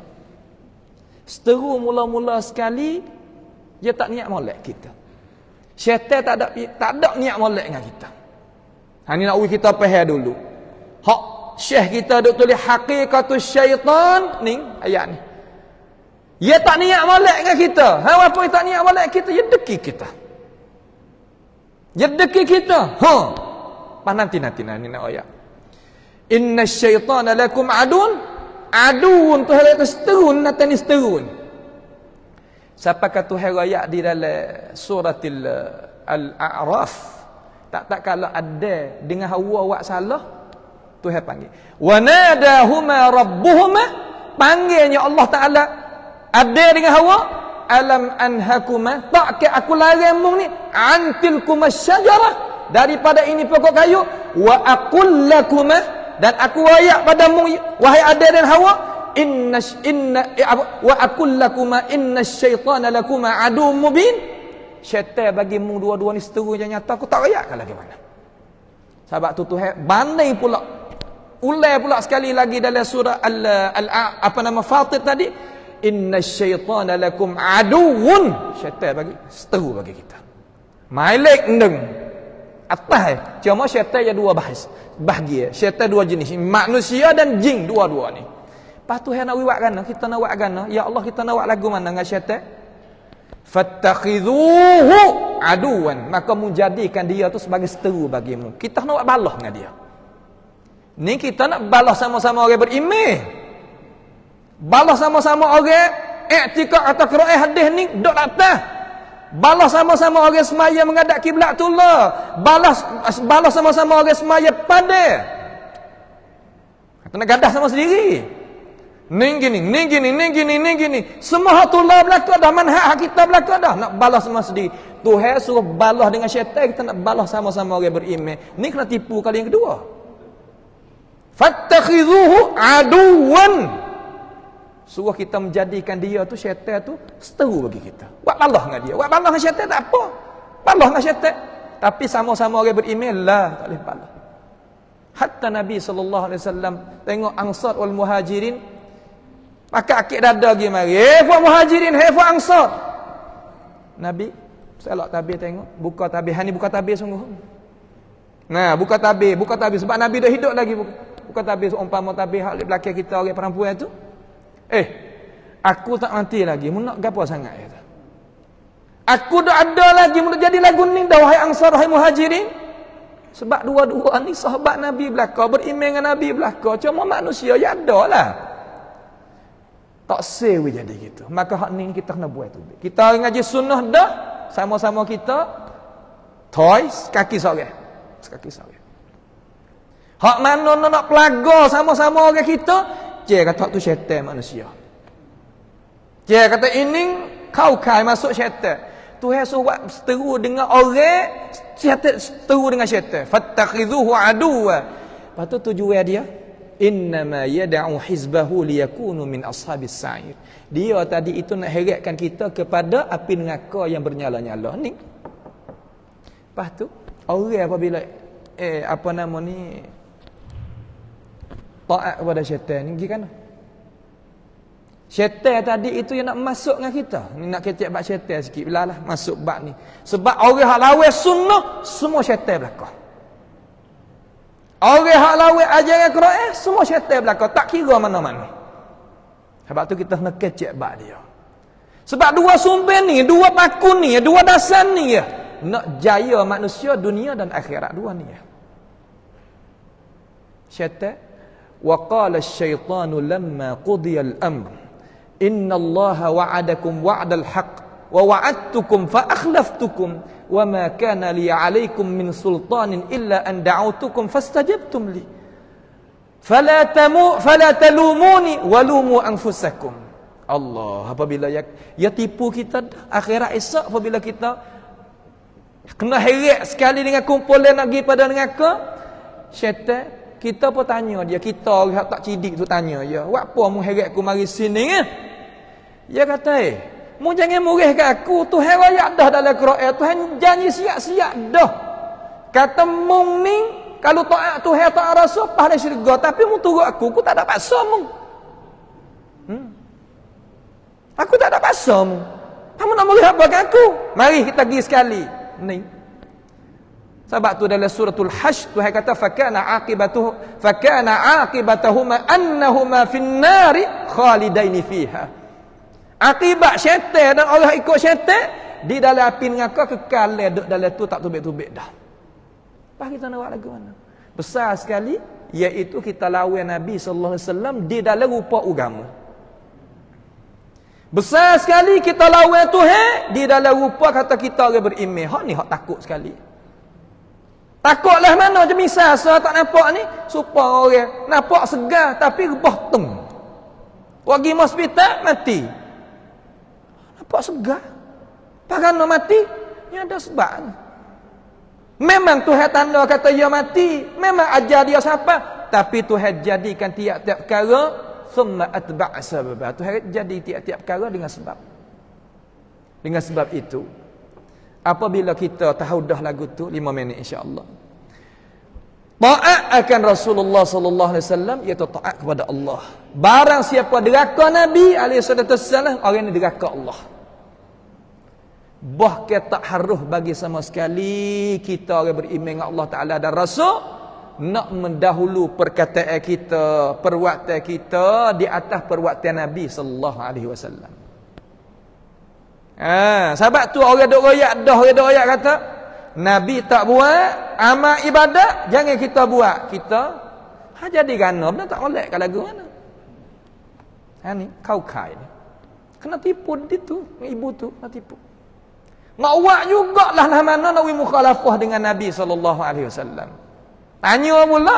Seteru mula-mula sekali dia tak niat molek kita. Syaitan tak ada niat molek dengan kita. Ini nak kita faham dulu. Hak syekh kita duk tulis haqiqatus syaitan ni ayat ni. Dia tak niat molek dengan kita. Apa dia tak niat molek kita? Dia deki kita. Dia deki kita. Pas nanti nak ayat. Innasyaitana lakum aduun tu hari seterun natani seterun. Siapa kata Tuhan ayat di dalam suratil Al-A'raf. Tak kalau ada dengan Hawa buat salah, Tuhan panggil. Wa nadahuma rabbuhuma, panggilnya Allah Taala ada dengan Hawa, alam anhakuma, tak ke aku larang ni antilkuma syajarah, daripada ini pokok kayu, wa aqul lakuma, dan aku ayat padamu wahai Adam dan Hawa, wa aqul lakuma innasyaitana lakuma aduwwun mubin. Syaitan bagimu dua-dua ni seteru yang nyata, aku tak ayatkan lagi mana. Sebab tu Tuhan banding pula, ulai pula sekali lagi dalam surah Fatir tadi, innasyaitana lakum aduwwun. Syaitan bagi seteru bagi kita. Mailek ndeng atas. Cuma syaitan ada dua bahagia. Syaitan dua jenis, manusia dan jin, dua-dua ni. Lepas tu nak buat kan, kita nak buat kan, ya Allah kita nak buat lagu mana dengan syaitan? Fattakhidhuhu aduwan, maka mu jadikan dia tu sebagai seteru bagimu. Kita nak balas dengan dia. Ni kita nak balas sama-sama orang beriman. Balas sama-sama orang i'tikad atau qiraah hadis ni dok atas. Balas sama-sama orang semaya menghadap kiblatullah. Balas sama-sama orang semaya pada. Kata nak gadah sama sendiri. Ni gini. Semua hatullah belaka dah, manhaj kita belaka dah. Nak balas sama sendiri. Tuhan suruh balas dengan syaitan, kita nak balas sama-sama orang beriman. Ni kena tipu kali yang kedua. Fattakhidhuhu aduwan. Suruh kita menjadikan dia tu, syaitan tu seteru bagi kita. Buat balas dengan dia. Buat balas dengan syaitan tak apa. Balas dengan syaitan. Tapi sama-sama orang beriman lah, tak boleh balas. Hatta Nabi SAW tengok Ansar wal Muhajirin, maka akik dada pergi mari. Hei Muhajirin, hei Ansar. Nabi selak tabir tengok, buka tabir. Hani buka tabir sungguh. Nah, buka tabir sebab Nabi dah hidup lagi. Buka tabir seumpama tabir hak belakang kita orang perempuan tu. Aku tak mati lagi. Mu nak gapo sangat ya? Aku dah ada lagi, mu jadi lagu ni dah, wahai Ansar, wahai Muhajirin. Sebab dua-dua ni sahabat Nabi belaka, beriman dengan Nabi belaka. Cuma manusia ya ada lah. Tak sewi jadi gitu. Maka hak ni kita kena buat tu. Kita ngaji sunnah dah, sama-sama kita toys kaki seorang. Kaki seorang. Hak mana nak pelaga sama-sama orang kita, dia kata tu syaitan manusia. Dia kata ini kau kai masuk syaitan. Tuhan suruh seteru dengan orang, syaitan seteru dengan syaitan. Fattakhidhuhu aduwa. Lepas tu tujuan dia, innama yad'u hizbahu liyakunu min ashabis sa'ir. Dia tadi itu nak heratkan kita kepada api neraka yang bernyala-nyala ni. Lepas tu orang apabila taat kepada syaitan ni pergi kan? Syaitan tadi itu yang nak masuk dengan kita. Ni nak kecek bab syaitan sikit lah masuk bab ni. Sebab orang hak lawan sunnah semua syaitan belaka. Orang hak lawan ajaran Quran semua syaitan belaka, tak kira mana-mana. Sebab tu kita kena kecek bab dia. Sebab dua sumber ni, dua paku ni, dua dasar ni ya. Nak jaya manusia dunia dan akhirat, dua ni ya. Syaitan wa qala asy-syaitanu lamma qudiya al-amr inna Allaha wa'adakum wa'dal haqq wa wa'adtukum fa akhlaftukum wa ma kana li 'alaykum min sultanin illa an da'awtukum fastajabtum li fala talumuni wa lumu anfusakum. Allah apabila ya tipu kita akhirat esok, apabila kita kena heret sekali dengan kumpulan nak pergi pada neraka, syaitan kita pun tanya dia, kita orang tak cidik tu tanya dia, buat apa mu heret aku mari sini ke? Dia kata, mu jangan murih ke aku, Tuhan rakyat dah dalam Quran, Tuhan janji siap-siap dah. Kata mung ni, kalau taat Tuhan taat Rasul, pahala syurga, tapi mu turut aku tak ada paksa mu. Aku tak ada paksa mu. Kamu nak murih apa ke aku? Mari kita pergi sekali. Ni. Sebab tu dalam suratul Hajj Tuhan kata fakana aqibatuhuma annahuma finnari khalidaini fiha. Akibat syaitan dan orang ikut syaitan di dalam api neraka kekal duduk dalam tu tak tubik-tubik dah. Apa kita nak buat lagu mana? Besar sekali iaitu kita lawan Nabi sallallahu alaihi wasallam di dalam rupa agama. Besar sekali kita lawan Tuhan di dalam rupa kata kita orang beriman. Hak ni hak takut sekali. Takutlah mana je misal saya tak nampak ni, supaya orang nampak segar tapi rebah tem. Pergi hospital mati. Nampak segar. Pakana mati, ni ada sebab. Memang Tuhan tanda kata dia mati, memang ajar dia siapa, tapi Tuhan jadikan tiap-tiap perkara summa atba' sabab. Tuhan jadi tiap-tiap perkara dengan sebab. Dengan sebab itu, apabila kita tahu dah lagu tu 5 minit insya-Allah. Taat akan Rasulullah sallallahu alaihi wasallam iaitu taat kepada Allah. Barang siapa deraka Nabi alaihi wasallam, orang ni deraka Allah. Bahkan tak harus bagi sama sekali kita orang beriman dengan Allah Taala dan Rasul nak mendahulu perkataan kita, perbuatan kita di atas perbuatan Nabi sallallahu alaihi wasallam. Sebab tu orang duk royak dah, orang duk royak kata Nabi tak buat amal ibadat, jangan kita buat. Kita jadi gana benda tak molek kalau lagu mana. Ni kau kai ni. Kena tipu dia tu, ibu tu kena tipu. Nak buat jugalah lah mana nak mukhalafah dengan Nabi sallallahu alaihi wasallam. Tanya pula,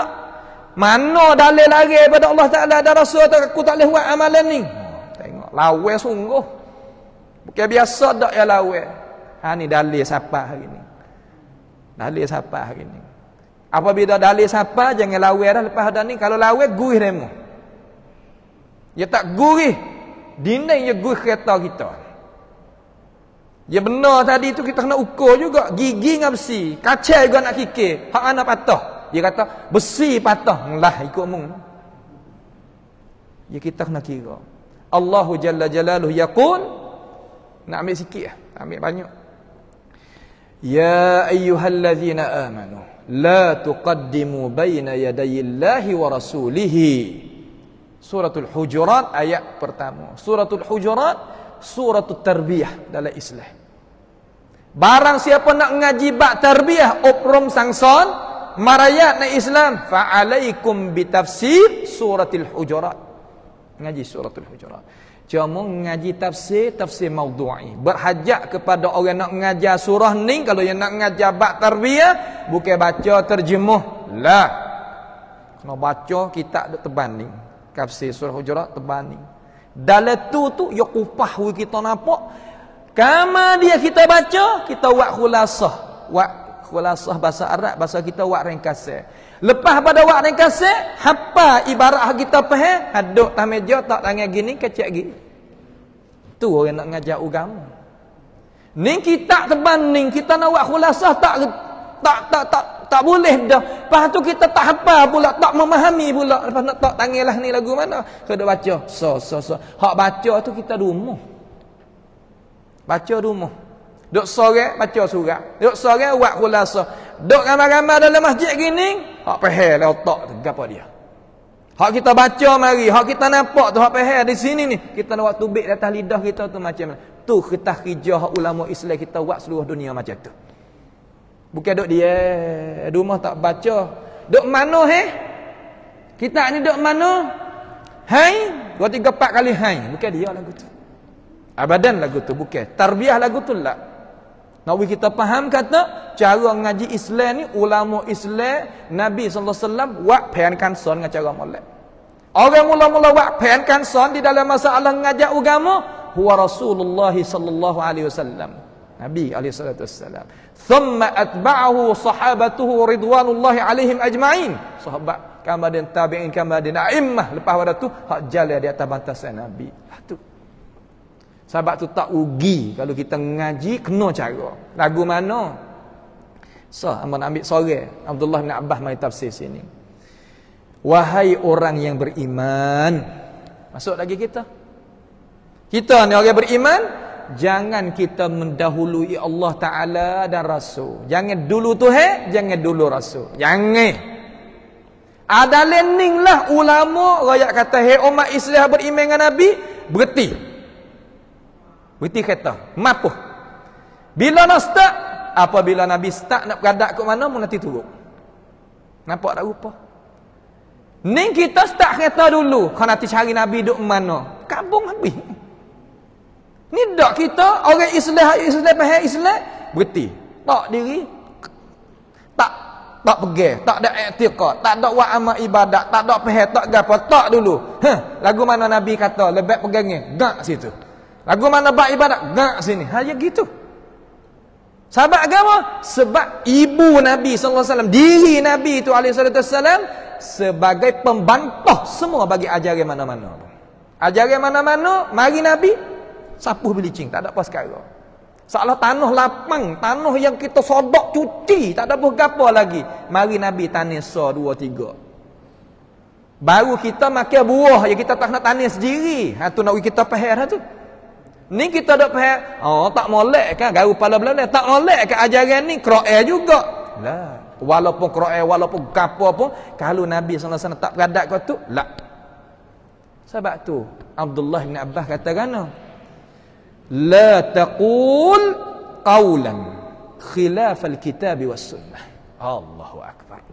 mana dalil lagi daripada Allah Taala dan Rasul aku tak boleh buat amalan ni. Tengok lawa sungguh. Bukan biasa dak ya lawa. Ni dalil siapa hari ni? Dalil siapa hari ni? Apabila dalil siapa jangan lawa dah lepas dah ni. Kalau lawa gurih demo. Ya tak gurih. Dinding ya gurih kereta kita. Ya benar tadi tu kita kena ukur juga. Gigi dengan besi. Kaca juga nak kikir. Hak mana patah? Dia kata besi patah. Lah ikut mung. Ya kita kena kira. Allahu Jalla Jalaluhu yaqul. Nak ambil sikit lah. Ambil banyak. Ya ayyuhallazina amanu. La tuqaddimu baina yadayillahi wa rasulihi. Suratul Hujurat ayat pertama. Suratul Hujurat suratul tarbiyah dalam Islam. Barang siapa nak ngaji bab tarbiyah, obrom sangson, marayat na Islam, fa alaikum bitafsir suratul Hujurat. Ngaji suratul Hujurat. Cuma ngaji tafsir maudhu'i. Berhajat kepada orang nak mengajar surah ni, kalau yang nak mengajar bab tarbiyah, bukan baca terjemuh. Lah. Kena baca kitab terbanding. Tafsir surah Hujurat terbanding. Dalam tu ya kupah kita nampak. Kama dia kita baca, kita buat khulasah. Buat khulasah bahasa Arab, bahasa kita buat ringkasan. Lepas pada buat ringkasan, hafal ibarat kita faham, haduk atas meja tak tangan gini kecek gini. Tu orang nak ngajar agama. Ni kita terbanding, kita nak buat khulasah tak boleh dah. Lepas tu kita tak hafal pula, tak memahami pula. Lepas nak tak tangilah ni lagu mana. Kena baca. So. Hak baca tu kita rumah. Baca rumah. Duk sore baca surat. Duk sore buat khulasah. Duk ramai-ramai dalam masjid gini, hak pahal lah otak tu gapo dia. Hak kita baca mari, hak kita nampak tu hak pahal di sini ni. Kita nak buat tubik di atas lidah kita tu macam mana. Tu kita kerja hak ulama Islam kita buat seluruh dunia macam tu. Bukan duk dia rumah tak baca. Duk mana Kita ni duk mana? Hai, 2 3 4 kali hai. Bukan dia lagu tu. Abadan lagu tu bukan. Tarbiyah lagu tu lah. Nak kita faham kata cara ngaji Islam ni ulama Islam Nabi sallallahu alaihi wasallam buat payankan son dengan cara molek. Orang mula-mula buat payankan son di dalam masalah ngajar agama huwa Rasulullah sallallahu alaihi wasallam. Nabi alaihi salatu wasallam. Thumma atba'ahu sahabatuhu ridwanullahi alaihim ajma'in. Sahabat kemudian tabi'in kemudian a'immah lepas pada tu hak jalan di atas bantasan Nabi. Tu. Sebab tu tak rugi kalau kita ngaji kena cara. Lagu mana? Aman ambil sore Abdullah bin Abbas mai tafsir sini. Wahai orang yang beriman. Masuk lagi kita. Kita ni orang beriman, jangan kita mendahului Allah Ta'ala dan Rasul. Jangan dulu Tuhan, jangan dulu Rasul. Jangan. Ada lening lah ulama rakyat kata, hei umat Islam beriman dengan Nabi, berhenti kata, mapuh. Bila nak start, apabila Nabi start nak beradak ke mana, nanti turun. Nampak tak rupa? Ni kita start kereta dulu, kau nanti cari Nabi duduk mana. Kabung habis. Ni dak kita, orang Islam faham Islam, berhenti. Tak diri, tak pergi, tak ada i'tiqad, tak ada buat amal ibadat, tak ada faham, tak gapo, tak dulu. Lagu mana Nabi kata, lebih pegangnya, gak situ. Lagu mana bab ibadat? Gak sini. Hanya gitu. Sebab agama? Sebab ibu Nabi SAW, diri Nabi itu SAW sebagai pembantah semua bagi ajaran mana-mana. Ajaran mana-mana, mari Nabi sapuh belicing, tak ada apa sekarang. Seolah tanah lapang, tanah yang kita sodok cuci, tak ada apa-apa lagi. Mari Nabi tanis 2 3. Baru kita makan buah yang kita tak nak tanis sendiri. Tu nak kita faham tu. Ni kita dak faham, tak molek kan garu kepala belanda, tak molek kan ajaran ni Quran juga. Lah, walaupun Quran walaupun gapo pun kalau Nabi sallallahu alaihi wasallam tak beradat kau tu, lah. Sebab tu Abdullah bin Abbas kata kan, la taqul qawlan khilaf al-kitab was sunnah. Allahu akbar.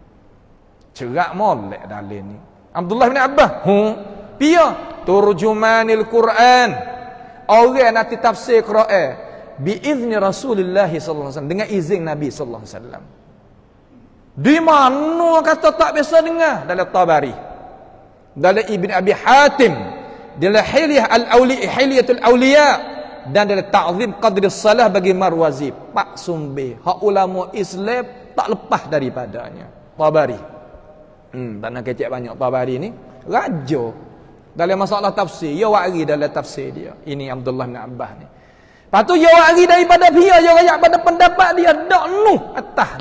Cerak molek dalil ni. Abdullah bin Abbas, pia turjumanil Quran. Orang nanti tafsir Quran biizni Rasulullah sallallahu alaihi wasallam, dengan izin Nabi sallallahu alaihi wasallam. Di mana kata tak biasa dengar? Dalam Tabari, dalam Ibn Abi Hatim, dalam Hilyatul Awliya, dan dalam Ta'zim Qadri Salah bagi Marwazi. Pak Sumbe, hak ulama Islam tak lepas daripadanya. Tabari. Tak nak kecek banyak Tabari ni. Raja dalam masalah tafsir, dia wari dalam tafsir dia. Ini Abdullah bin Abbas ni. Lepas tu dia wari daripada dia, dia rayak pada pendapat dia dak nuh atas.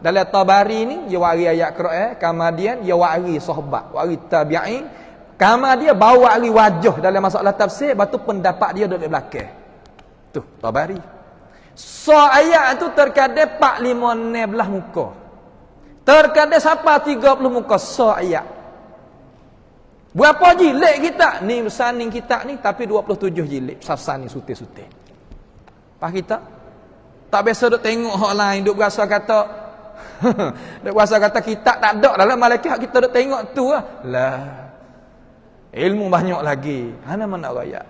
Dalam Tabari ni dia wari ayat Quran, kemudian dia wari sahabat, wari tabi'in, kemudian dia bawa wari wajah dalam masalah tafsir, lepas tu pendapat dia duduk di belakang. Tu Tabari. So ayat tu terkadang 4-5-16 muka. Terkadang sampai 30 muka so ayat. Berapa jilid kita? Ni saning kita ni tapi 27 jilid. Safsan ni sutir-sutir. Pas kita tak biasa duk tengok hak lain, duk berasa kata duk berasa kata kita tak ada dalam malaikat, kita duk tengok tu lah. Lah. Ilmu banyak lagi. Hana mana raya.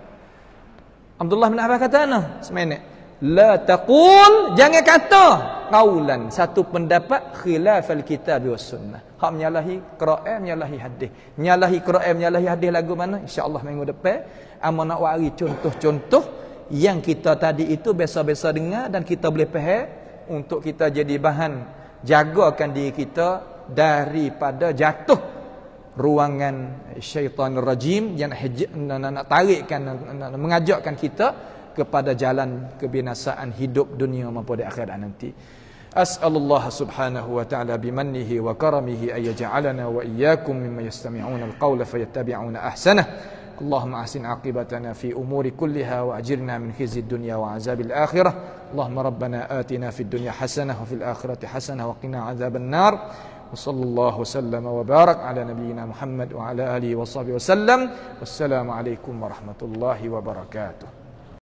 Abdullah bin Abbas kata ana semenek. La taqul, jangan kata qaulan, satu pendapat khilaf al-kitab was sunnah. Hak menyalahi Quran, menyalahi hadis. Menyalahi Quran, menyalahi hadis lagu mana? Insya-Allah minggu depan amo nak wari contoh-contoh yang kita tadi itu biasa-biasa dengar dan kita boleh faham untuk kita jadi bahan jagakan diri kita daripada jatuh ruangan syaitanir rajim yang nak tarikkan, mengajakkan kita kepada jalan kebinasaan hidup dunia maupun di akhirat nanti. As'alullah subhanahu wa ta'ala bimannihi wa karamihi ay yaj'alana wa iyyakum mimman yastami'una al-qawla fayattabi'una ahsanah. Allahumma ahsin aqibatana fi umuri kulliha wa ajirna min khizyi ad-dunya wa 'azabil akhirah. Allahumma rabbana atina fid dunya hasanah wa fil akhirati hasanah wa qina 'adzaban nar. Wa sallallahu sallama wa barak ala nabiyyina Muhammad wa ala alihi wa sahbihi wa sallam. Wassalamu alaikum warahmatullahi wabarakatuh.